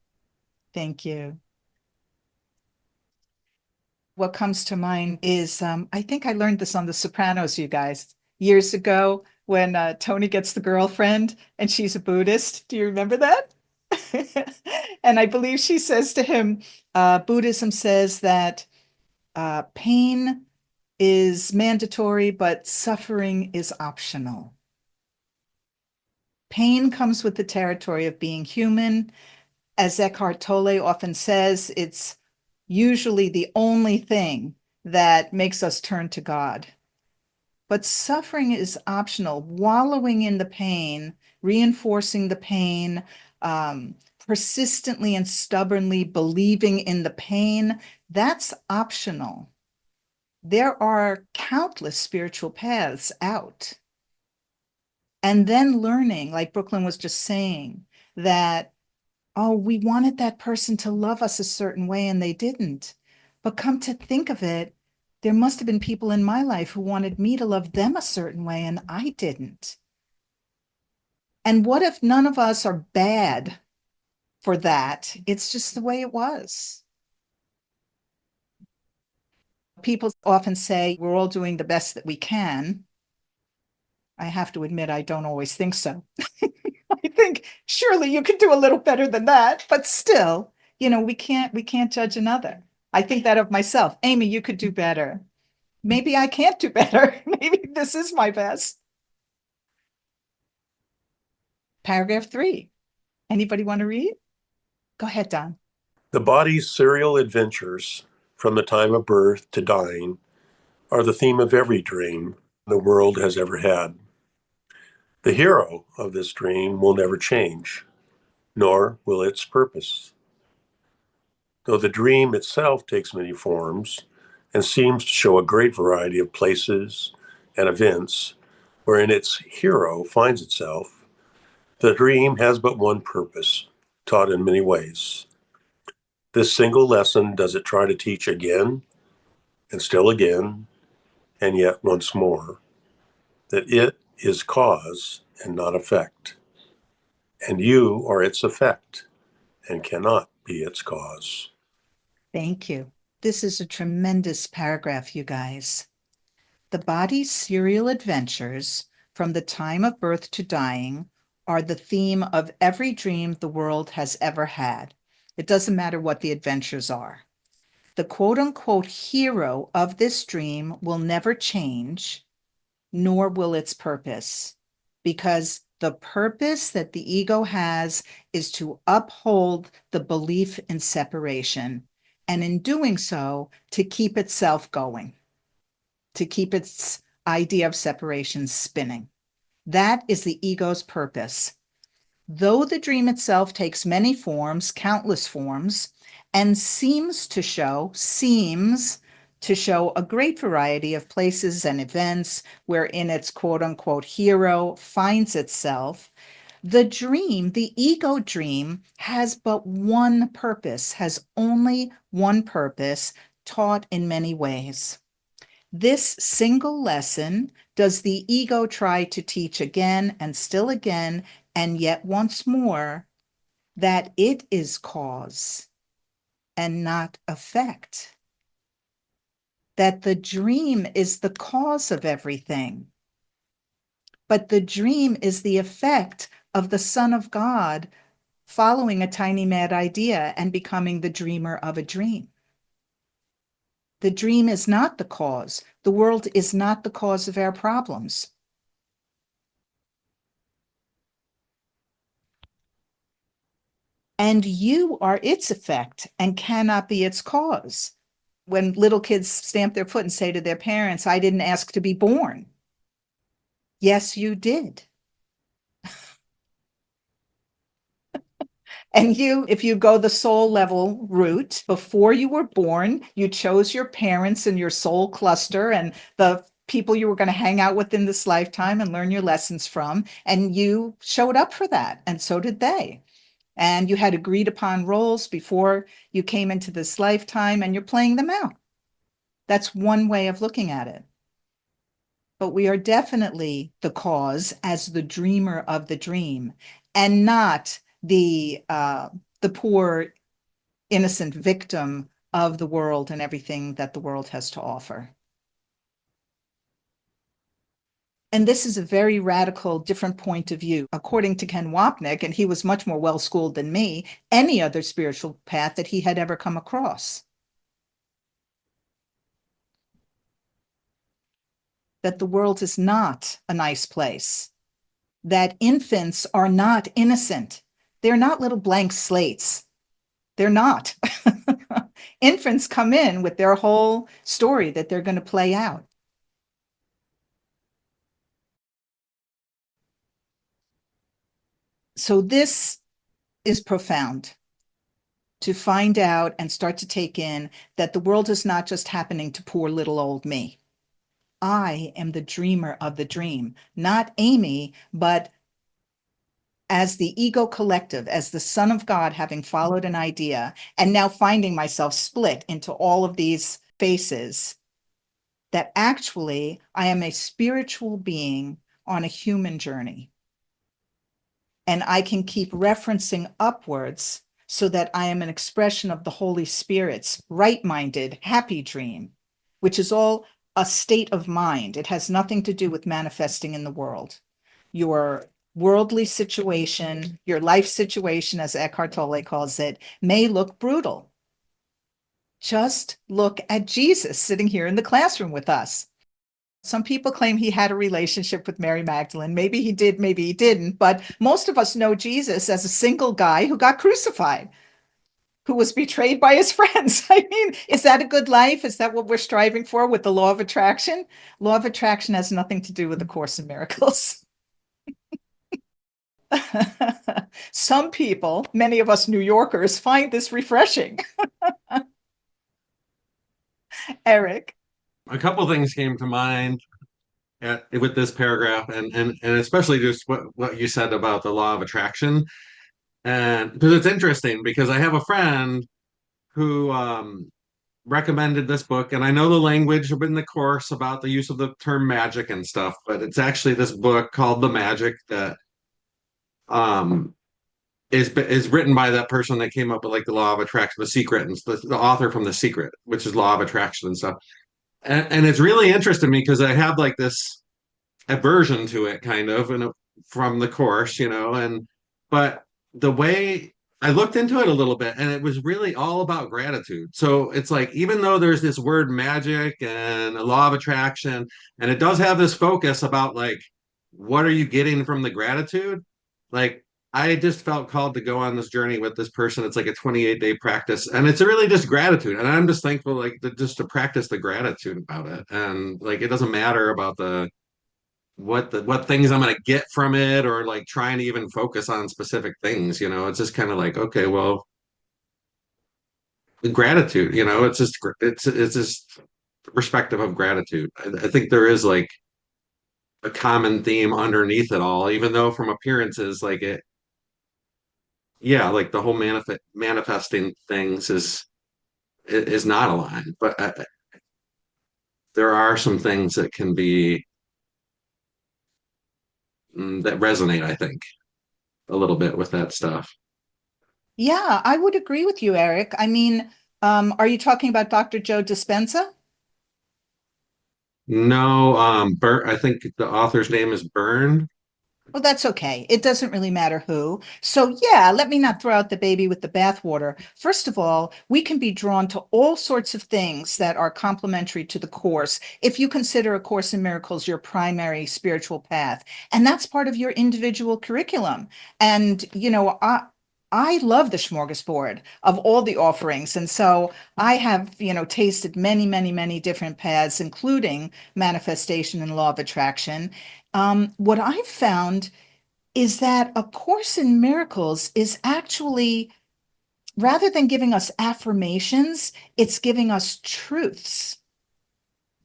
thank you. What comes to mind is I think I learned this on The Sopranos, you guys, years ago when Tony gets the girlfriend and she's a Buddhist. Do you remember that? And I believe she says to him, Buddhism says that pain is mandatory, but suffering is optional. Pain comes with the territory of being human. As Eckhart Tolle often says, it's usually the only thing that makes us turn to God. But suffering is optional. Wallowing in the pain, reinforcing the pain, persistently and stubbornly believing in the pain, that's optional. There are countless spiritual paths out. And then learning, like Brooklyn was just saying, that oh, we wanted that person to love us a certain way and they didn't. But come to think of it, there must have been people in my life who wanted me to love them a certain way and I didn't. And what if none of us are bad for that? It's just the way it was. People often say we're all doing the best that we can. I have to admit, I don't always think so. I think surely you could do a little better than that, but still, we can't judge another. I think that of myself. Amy, you could do better. Maybe I can't do better. Maybe this is my best. Paragraph 3. Anybody want to read? Go ahead, Don. The body's serial adventures from the time of birth to dying are the theme of every dream the world has ever had. The hero of this dream will never change, nor will its purpose. Though the dream itself takes many forms and seems to show a great variety of places and events wherein its hero finds itself, the dream has but one purpose, taught in many ways. This single lesson does it try to teach again and still again, and yet once more, that it is cause and not effect, and you are its effect and cannot be its cause. Thank you. This is a tremendous paragraph, you guys. The body's serial adventures from the time of birth to dying are the theme of every dream the world has ever had. It doesn't matter what the adventures are. The quote unquote hero of this dream will never change, nor will its purpose, because the purpose that the ego has is to uphold the belief in separation, and in doing so, to keep itself going, to keep its idea of separation spinning. That is the ego's purpose. Though the dream itself takes many forms, countless forms, and seems to show a great variety of places and events wherein its quote unquote hero finds itself, the dream, the ego dream, has but one purpose, has only one purpose, taught in many ways. This single lesson does the ego try to teach again and still again, and yet once more, that it is cause and not effect. That the dream is the cause of everything, but the dream is the effect of the Son of God following a tiny mad idea and becoming the dreamer of a dream. The dream is not the cause. The world is not the cause of our problems. And you are its effect and cannot be its cause. When little kids stamp their foot and say to their parents, I didn't ask to be born. Yes, you did. And you, if you go the soul level route, before you were born, you chose your parents and your soul cluster and the people you were going to hang out with in this lifetime and learn your lessons from. And you showed up for that. And so did they. And you had agreed upon roles before you came into this lifetime, and you're playing them out. That's one way of looking at it. But we are definitely the cause as the dreamer of the dream, and not the poor innocent victim of the world and everything that the world has to offer. And this is a very radical, different point of view. According to Ken Wapnick, and he was much more well-schooled than me, any other spiritual path that he had ever come across. That the world is not a nice place. That infants are not innocent. They're not little blank slates. They're not. Infants come in with their whole story that they're going to play out. So this is profound, to find out and start to take in that the world is not just happening to poor little old me. I am the dreamer of the dream, not Amy, but as the ego collective, as the Son of God, having followed an idea and now finding myself split into all of these faces, that actually I am a spiritual being on a human journey. And I can keep referencing upwards so that I am an expression of the Holy Spirit's right-minded, happy dream, which is all a state of mind. It has nothing to do with manifesting in the world. Your worldly situation, your life situation, as Eckhart Tolle calls it, may look brutal. Just look at Jesus sitting here in the classroom with us. Some people claim he had a relationship with Mary Magdalene. Maybe he did, maybe he didn't. But most of us know Jesus as a single guy who got crucified, who was betrayed by his friends. I mean, is that a good life? Is that what we're striving for with the law of attraction? Law of attraction has nothing to do with the Course in Miracles. Some people, many of us New Yorkers, find this refreshing. Eric. A couple things came to mind with this paragraph, and especially just what you said about the law of attraction. And because it's interesting, because I have a friend who recommended this book, and I know the language in the course about the use of the term magic and stuff, but it's actually this book called The Magic that is written by that person that came up with like the law of attraction, The Secret, and the author from The Secret, which is law of attraction and stuff. And it's really interesting me because I have like this aversion to it kind of from the course, but the way I looked into it a little bit, and it was really all about gratitude. So it's like, even though there's this word magic and a law of attraction, and it does have this focus about like, what are you getting from the gratitude? Like, I just felt called to go on this journey with this person. It's like a 28-day practice, and it's really just gratitude. And I'm just thankful, like, just to practice the gratitude about it. And like, it doesn't matter about the what things I'm gonna get from it, or like trying to even focus on specific things, it's just kind of like, okay, well, gratitude, it's just perspective of gratitude. I think there is like a common theme underneath it all, even though from appearances, like it, yeah, like the whole manifesting things is not aligned, but there are some things that can be that resonate, I think, a little bit with that stuff. Yeah, I would agree with you, Eric. I mean, are you talking about Dr. Joe Dispenza? No, I think the author's name is Byrne. Well, that's okay. It doesn't really matter who. So, yeah, let me not throw out the baby with the bathwater. First of all, we can be drawn to all sorts of things that are complementary to the Course if you consider A Course in Miracles your primary spiritual path. And that's part of your individual curriculum. And, I love the smorgasbord of all the offerings. And so I have, tasted many, many, many different paths, including manifestation and law of attraction. What I've found is that A Course in Miracles is actually, rather than giving us affirmations, it's giving us truths.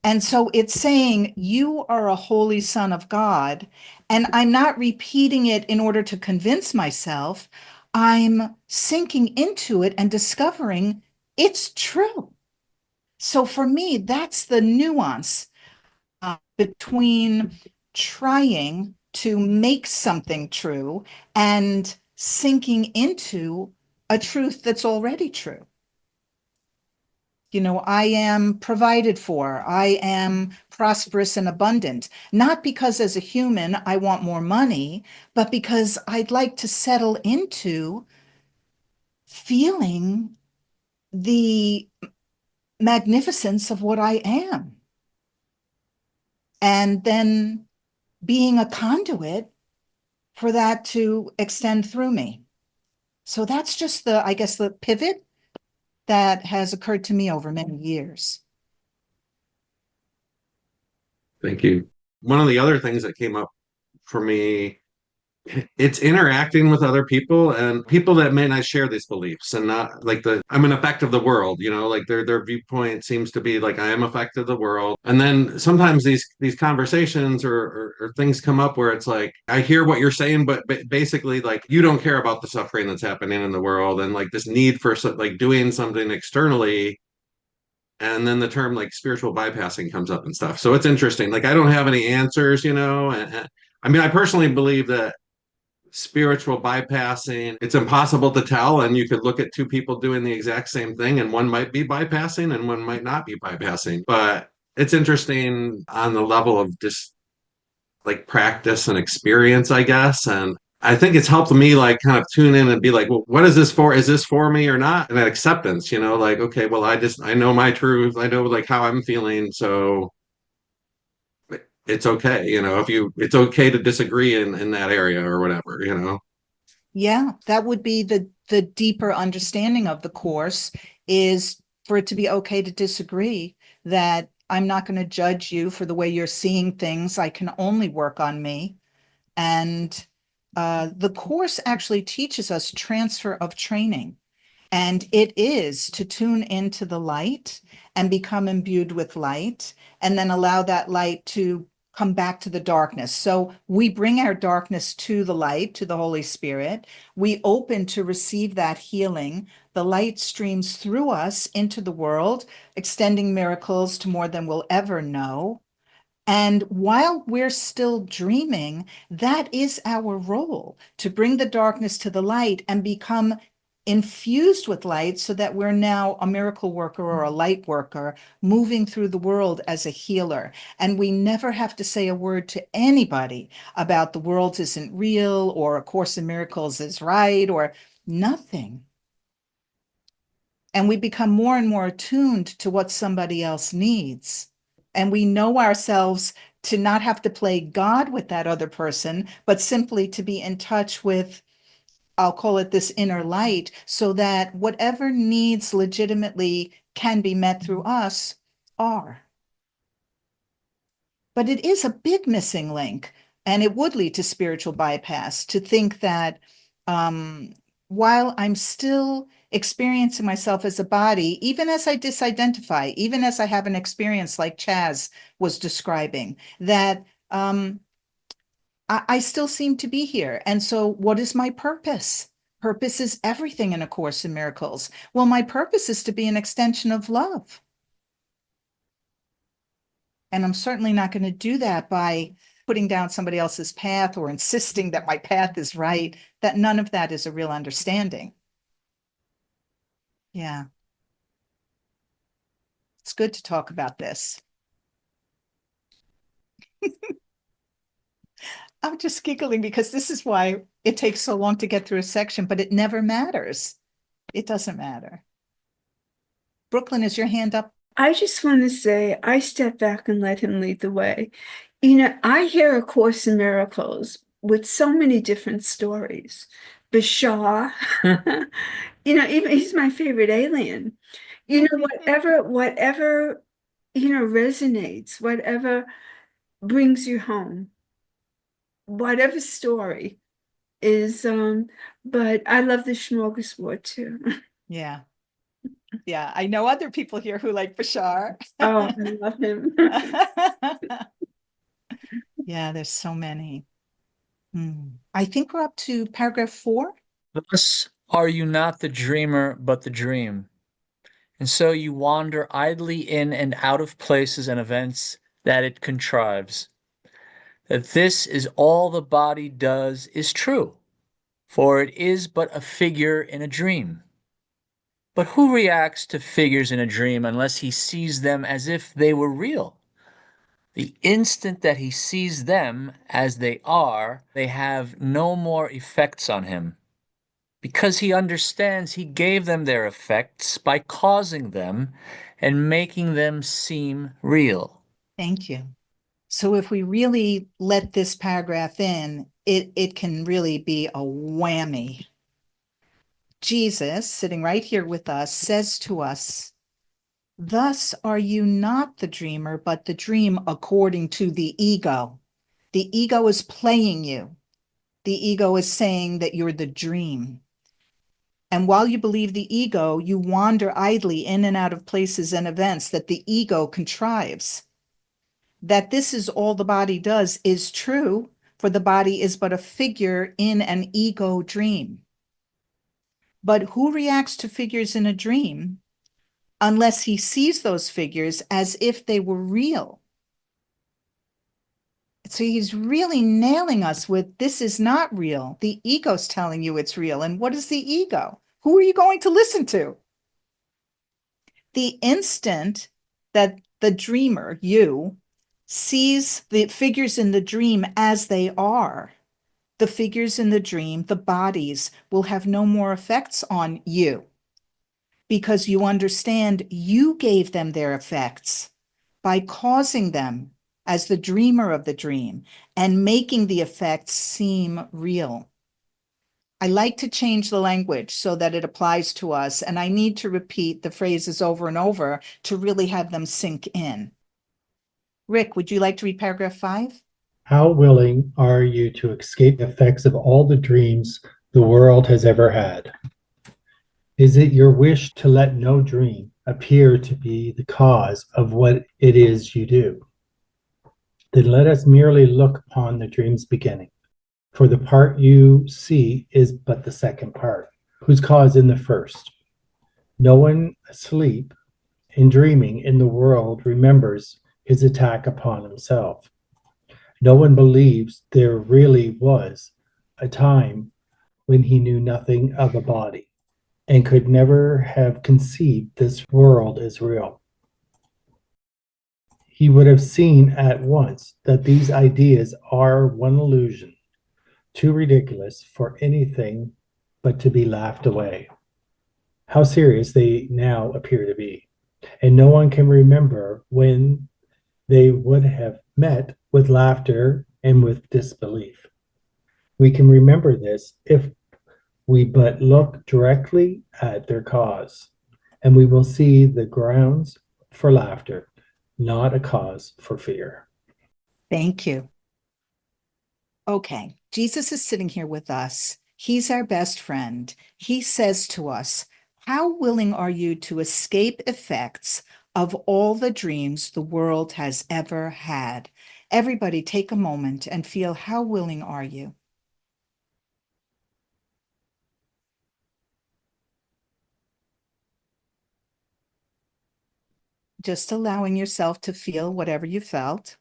And so it's saying, you are a holy son of God. And I'm not repeating it in order to convince myself. I'm sinking into it and discovering it's true. So for me, that's the nuance between trying to make something true and sinking into a truth that's already true. I am provided for, I am prosperous and abundant, not because as a human I want more money, but because I'd like to settle into feeling the magnificence of what I am. And then being a conduit for that to extend through me. So that's just I guess, the pivot that has occurred to me over many years. Thank you. One of the other things that came up for me, it's interacting with other people and people that may not share these beliefs, and not like I'm an effect of the world, like their viewpoint seems to be like I am effect of the world. And then sometimes these conversations or things come up where it's like I hear what you're saying, but basically like you don't care about the suffering that's happening in the world, and like this need for like doing something externally. And then the term like spiritual bypassing comes up and stuff. So it's interesting. Like I don't have any answers, and I mean, I personally believe that spiritual bypassing, it's impossible to tell. And you could look at two people doing the exact same thing, and one might be bypassing and one might not be bypassing. But it's interesting on the level of just like practice and experience, I guess. And I think it's helped me like kind of tune in and be like, well, what is this for? Is this for me or not? And that acceptance, like, okay, well, I know my truth. I know like how I'm feeling. So it's okay, it's okay to disagree in that area or whatever. Yeah, that would be the deeper understanding of the Course, is for it to be okay to disagree, that I'm not going to judge you for the way you're seeing things. I can only work on me. And the Course actually teaches us transfer of training. And it is to tune into the light and become imbued with light, and then allow that light to come back to the darkness. So we bring our darkness to the light, to the Holy Spirit. We open to receive that healing. The light streams through us into the world, extending miracles to more than we'll ever know. And while we're still dreaming, that is our role, to bring the darkness to the light and become infused with light, so that we're now a miracle worker or a light worker moving through the world as a healer. And we never have to say a word to anybody about the world isn't real or A Course in Miracles is right or nothing. And we become more and more attuned to what somebody else needs. And we know ourselves to not have to play God with that other person, but simply to be in touch with, I'll call it, this inner light, so that whatever needs legitimately can be met through us are. But it is a big missing link, and it would lead to spiritual bypass to think that while I'm still experiencing myself as a body, even as I disidentify, even as I have an experience like Chaz was describing, that I still seem to be here. And so what is my purpose? Purpose is everything in A Course in Miracles. Well, my purpose is to be an extension of love. And I'm certainly not going to do that by putting down somebody else's path or insisting that my path is right, that none of that is a real understanding. Yeah. It's good to talk about this. I'm just giggling because this is why it takes so long to get through a section, but it never matters. It doesn't matter. Brooklyn, is your hand up? I just want to say, I step back and let him lead the way. You know, I hear A Course in Miracles with so many different stories. Bashar, you know, even he's my favorite alien. You know, whatever, you know, resonates, whatever brings you home, whatever story is, but I love the smorgasbord too. Yeah. Yeah, I know other people here who like Bashar. Oh, I love him. Yeah, there's so many. I think we're up to paragraph 4. Thus are you not the dreamer, but the dream. And so you wander idly in and out of places and events that it contrives. That this is all the body does is true, for it is but a figure in a dream. But who reacts to figures in a dream unless he sees them as if they were real? The instant that he sees them as they are, they have no more effects on him, because he understands he gave them their effects by causing them and making them seem real. Thank you. So if we really let this paragraph in, it can really be a whammy. Jesus, sitting right here with us, says to us, thus are you not the dreamer, but the dream according to the ego. The ego is playing you. The ego is saying that you're the dream. And while you believe the ego, you wander idly in and out of places and events that the ego contrives. That this is all the body does is true, for the body is but a figure in an ego dream. But who reacts to figures in a dream unless he sees those figures as if they were real? So he's really nailing us with, this is not real. The ego's telling you it's real. And what is the ego? Who are you going to listen to? The instant that the dreamer, you, sees the figures in the dream as they are, the figures in the dream, the bodies, will have no more effects on you, because you understand you gave them their effects by causing them as the dreamer of the dream and making the effects seem real. I like to change the language so that it applies to us, and I need to repeat the phrases over and over to really have them sink in. Rick, would you like to read paragraph 5? How willing are you to escape the effects of all the dreams the world has ever had? Is it your wish to let no dream appear to be the cause of what it is you do? Then let us merely look upon the dream's beginning, for the part you see is but the second part, whose cause in the first. No one asleep and dreaming in the world remembers his attack upon himself. No one believes there really was a time when he knew nothing of a body and could never have conceived this world as real. He would have seen at once that these ideas are one illusion, too ridiculous for anything but to be laughed away. How serious they now appear to be, and no one can remember when they would have met with laughter and with disbelief. We can remember this if we but look directly at their cause, and we will see the grounds for laughter, not a cause for fear. Thank you. Okay, Jesus is sitting here with us. He's our best friend. He says to us, how willing are you to escape effects of all the dreams the world has ever had? Everybody take a moment and feel, how willing are you? Just allowing yourself to feel whatever you felt.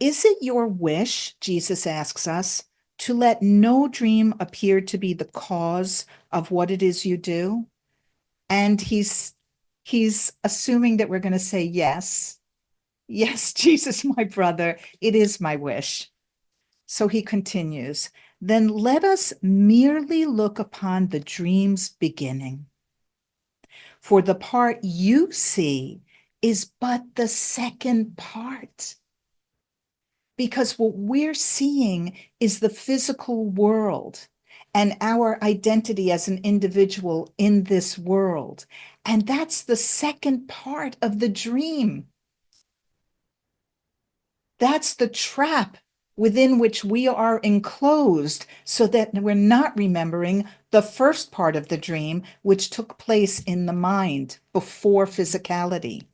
Is it your wish, Jesus asks us, to let no dream appear to be the cause of what it is you do? And he's assuming that we're going to say yes. Yes, Jesus, my brother, it is my wish. So he continues, then let us merely look upon the dream's beginning. For the part you see is but the second part. Because what we're seeing is the physical world and our identity as an individual in this world. And that's the second part of the dream. That's the trap within which we are enclosed so that we're not remembering the first part of the dream, which took place in the mind before physicality.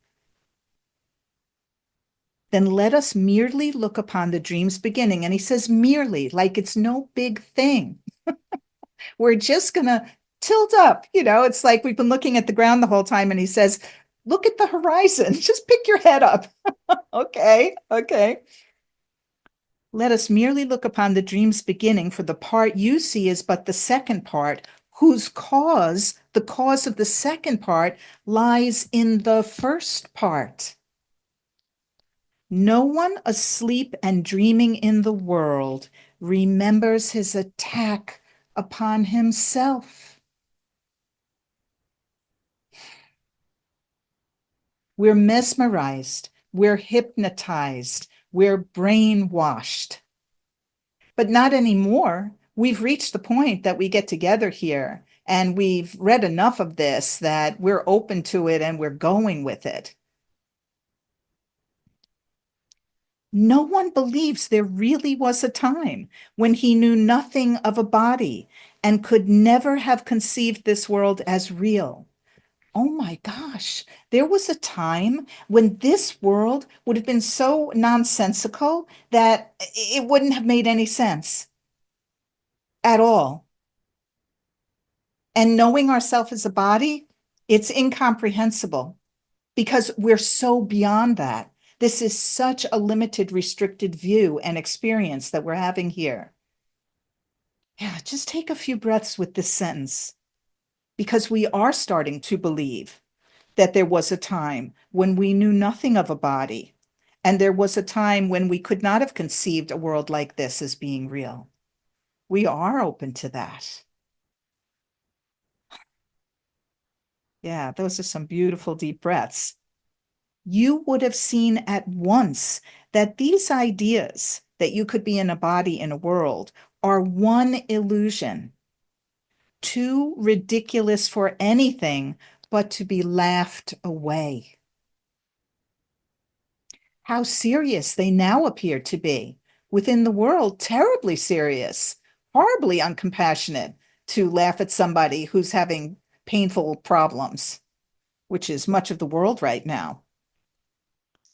Then let us merely look upon the dream's beginning. And he says merely, like it's no big thing. We're just going to tilt up. It's like we've been looking at the ground the whole time. And he says, look at the horizon. Just pick your head up. Okay. Let us merely look upon the dream's beginning, for the part you see is but the second part, whose cause, the cause of the second part, lies in the first part. No one asleep and dreaming in the world remembers his attack upon himself. We're mesmerized, we're hypnotized, we're brainwashed. But not anymore. We've reached the point that we get together here and we've read enough of this that we're open to it and we're going with it. No one believes there really was a time when he knew nothing of a body and could never have conceived this world as real. Oh my gosh, there was a time when this world would have been so nonsensical that it wouldn't have made any sense at all. And knowing ourselves as a body, it's incomprehensible because we're so beyond that. This is such a limited, restricted view and experience that we're having here. Yeah, just take a few breaths with this sentence because we are starting to believe that there was a time when we knew nothing of a body, and there was a time when we could not have conceived a world like this as being real. We are open to that. Yeah, those are some beautiful deep breaths. You would have seen at once that these ideas that you could be in a body in a world are one illusion, too ridiculous for anything but to be laughed away. How serious they now appear to be. Within the world, terribly serious, horribly uncompassionate to laugh at somebody who's having painful problems, which is much of the world right now.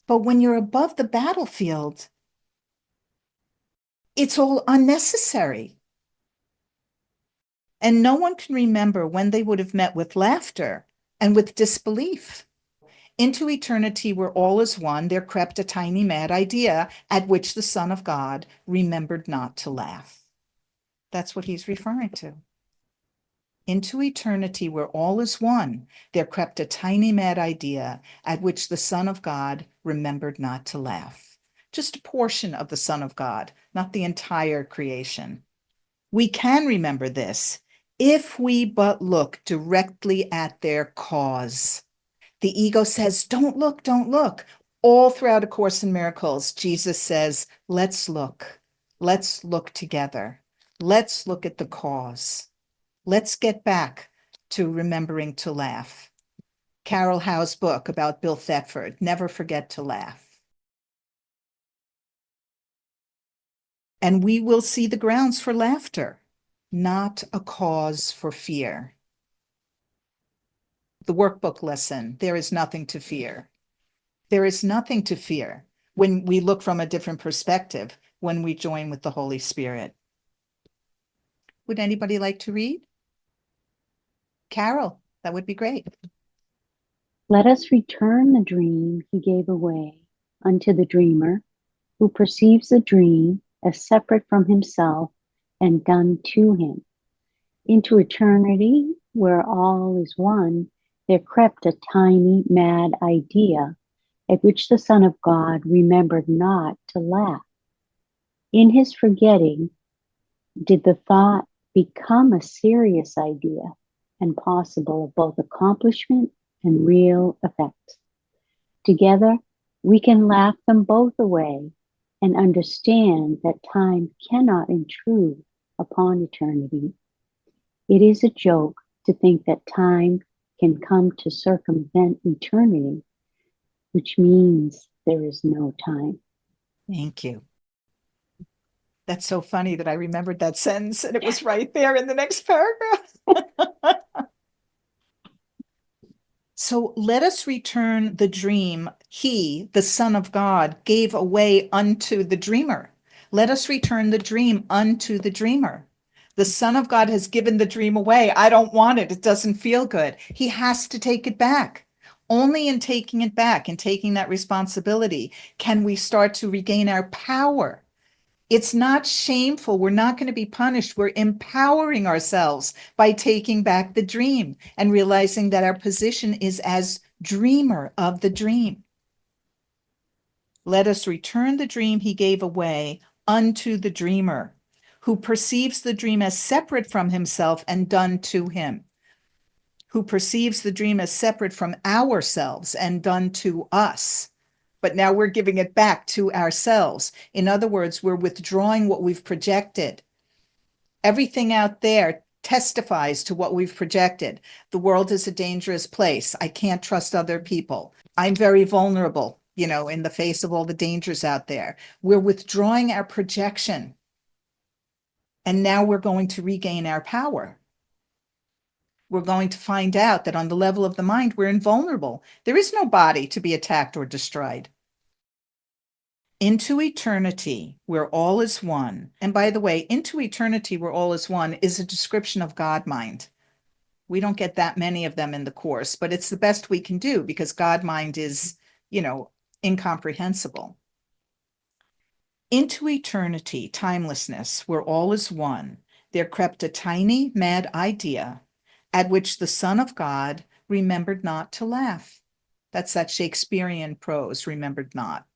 But when you're above the battlefield, it's all unnecessary. And no one can remember when they would have met with laughter and with disbelief. Into eternity, where all is one, there crept a tiny mad idea at which the Son of God remembered not to laugh. That's what he's referring to. Into eternity, where all is one, there crept a tiny mad idea at which the Son of God remembered not to laugh. Just a portion of the Son of God, not the entire creation. We can remember this if we but look directly at their cause. The ego says, don't look, don't look. All throughout A Course in Miracles, Jesus says, let's look together. Let's look at the cause. Let's get back to remembering to laugh. Carol Howe's book about Bill Thetford, Never Forget to Laugh. And we will see the grounds for laughter, not a cause for fear. The workbook lesson, there is nothing to fear. There is nothing to fear when we look from a different perspective, when we join with the Holy Spirit. Would anybody like to read? Carol, that would be great. Let us return the dream he gave away unto the dreamer, who perceives the dream as separate from himself and done to him. Into eternity, where all is one, there crept a tiny, mad idea, at which the Son of God remembered not to laugh. In his forgetting, did the thought become a serious idea and possible of both accomplishment and real effect. Together, we can laugh them both away and understand that time cannot intrude upon eternity. It is a joke to think that time can come to circumvent eternity, which means there is no time. Thank you. That's so funny that I remembered that sentence and it was right there in the next paragraph. So let us return the dream he, the Son of God, gave away unto the dreamer. Let us return the dream unto the dreamer. The Son of God has given the dream away. I don't want it. It doesn't feel good. He has to take it back. Only in taking it back and taking that responsibility can we start to regain our power. It's not shameful. We're not going to be punished. We're empowering ourselves by taking back the dream and realizing that our position is as dreamer of the dream. Let us return the dream he gave away unto the dreamer, who perceives the dream as separate from himself and done to him, who perceives the dream as separate from ourselves and done to us. But now we're giving it back to ourselves. In other words, we're withdrawing what we've projected. Everything out there testifies to what we've projected. The world is a dangerous place. I can't trust other people. I'm very vulnerable, in the face of all the dangers out there. We're withdrawing our projection. And now we're going to regain our power. We're going to find out that on the level of the mind, we're invulnerable. There is no body to be attacked or destroyed. Into eternity, where all is one. And by the way, into eternity, where all is one is a description of God mind. We don't get that many of them in the course, but it's the best we can do because God mind is, incomprehensible. Into eternity, timelessness, where all is one, there crept a tiny, mad idea at which the Son of God remembered not to laugh. That's that Shakespearean prose, remembered not.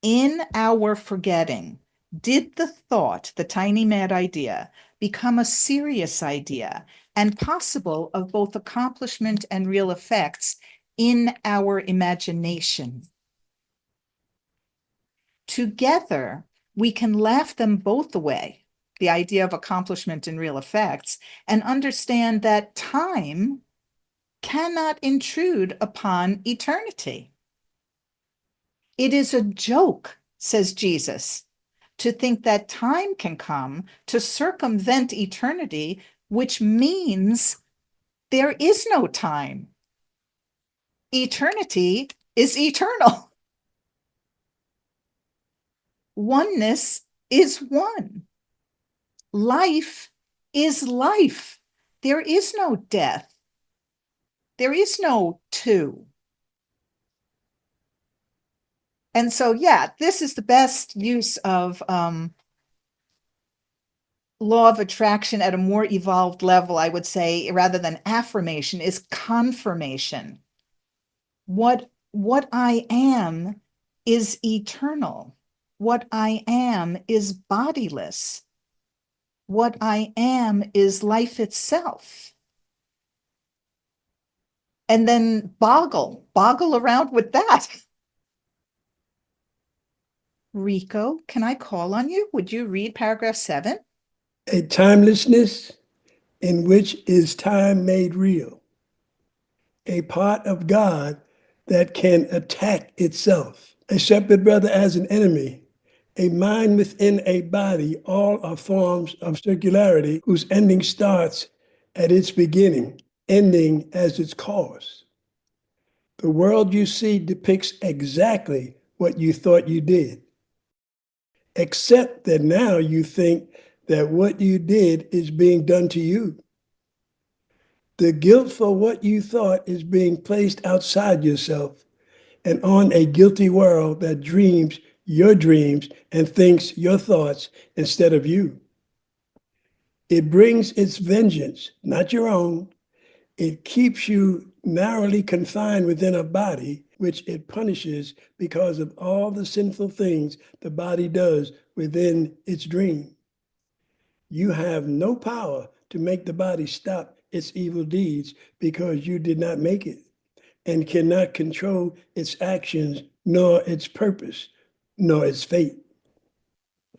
In our forgetting, did the thought, the tiny mad idea, become a serious idea and possible of both accomplishment and real effects in our imagination? Together, we can laugh them both away, the idea of accomplishment and real effects, and understand that time cannot intrude upon eternity. It is a joke, says Jesus, to think that time can come to circumvent eternity, which means there is no time. Eternity is eternal. Oneness is one. Life is life. There is no death. There is no two. And so, this is the best use of law of attraction at a more evolved level, I would say, rather than affirmation, is confirmation. What I am is eternal. What I am is bodiless. What I am is life itself. And then boggle around with that. Rico, can I call on you? Would you read paragraph 7? A timelessness in which is time made real. A part of God that can attack itself. A shepherd brother as an enemy A mind within a body, all are forms of circularity whose ending starts at its beginning, ending as its cause. The world you see depicts exactly what you thought you did, except that now you think that what you did is being done to you. The guilt for what you thought is being placed outside yourself and on a guilty world that dreams your dreams and thinks your thoughts instead of you. It brings its vengeance, not your own. It keeps you narrowly confined within a body, which it punishes because of all the sinful things the body does within its dream. You have no power to make the body stop its evil deeds because you did not make it, and cannot control its actions, nor its purpose, nor its fate.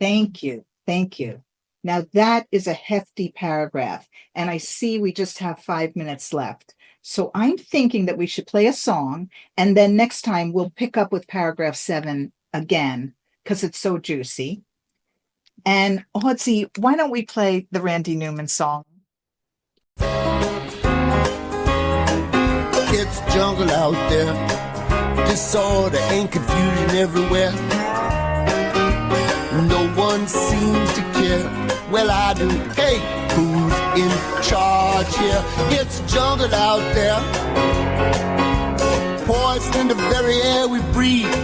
Thank you. Thank you. Now that is a hefty paragraph, and I see we just have 5 minutes left. So I'm thinking that we should play a song, and then next time we'll pick up with paragraph 7 again, because it's so juicy. And Audrey, why don't we play the Randy Newman song? It's jungle out there, disorder and confusion everywhere. No one seems to care. Well, I do. Hey, who's in charge here? It's jungle out there, poison in the very air we breathe.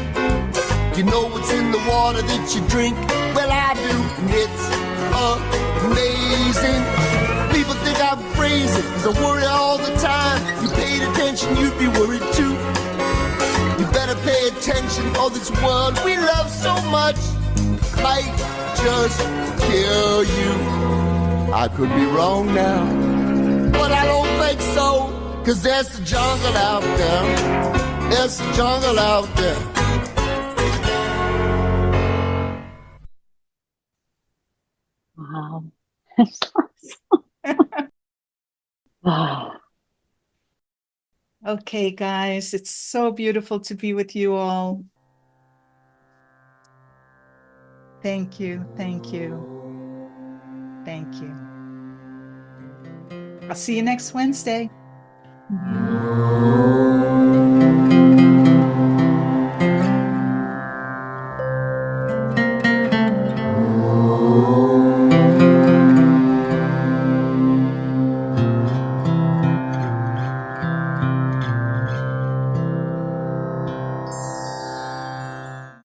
You know what's in the water that you drink? Well, I do, and it's amazing. People think I'm crazy, cause I worry all the time. You paid attention, you'd be worried too. You better pay attention, or this world we love so much might just kill you. I could be wrong now, but I don't think so, cause there's the jungle out there. There's the jungle out there. Wow. Ah, Okay, guys, it's so beautiful to be with you all. Thank you. Thank you. Thank you. I'll see you next Wednesday.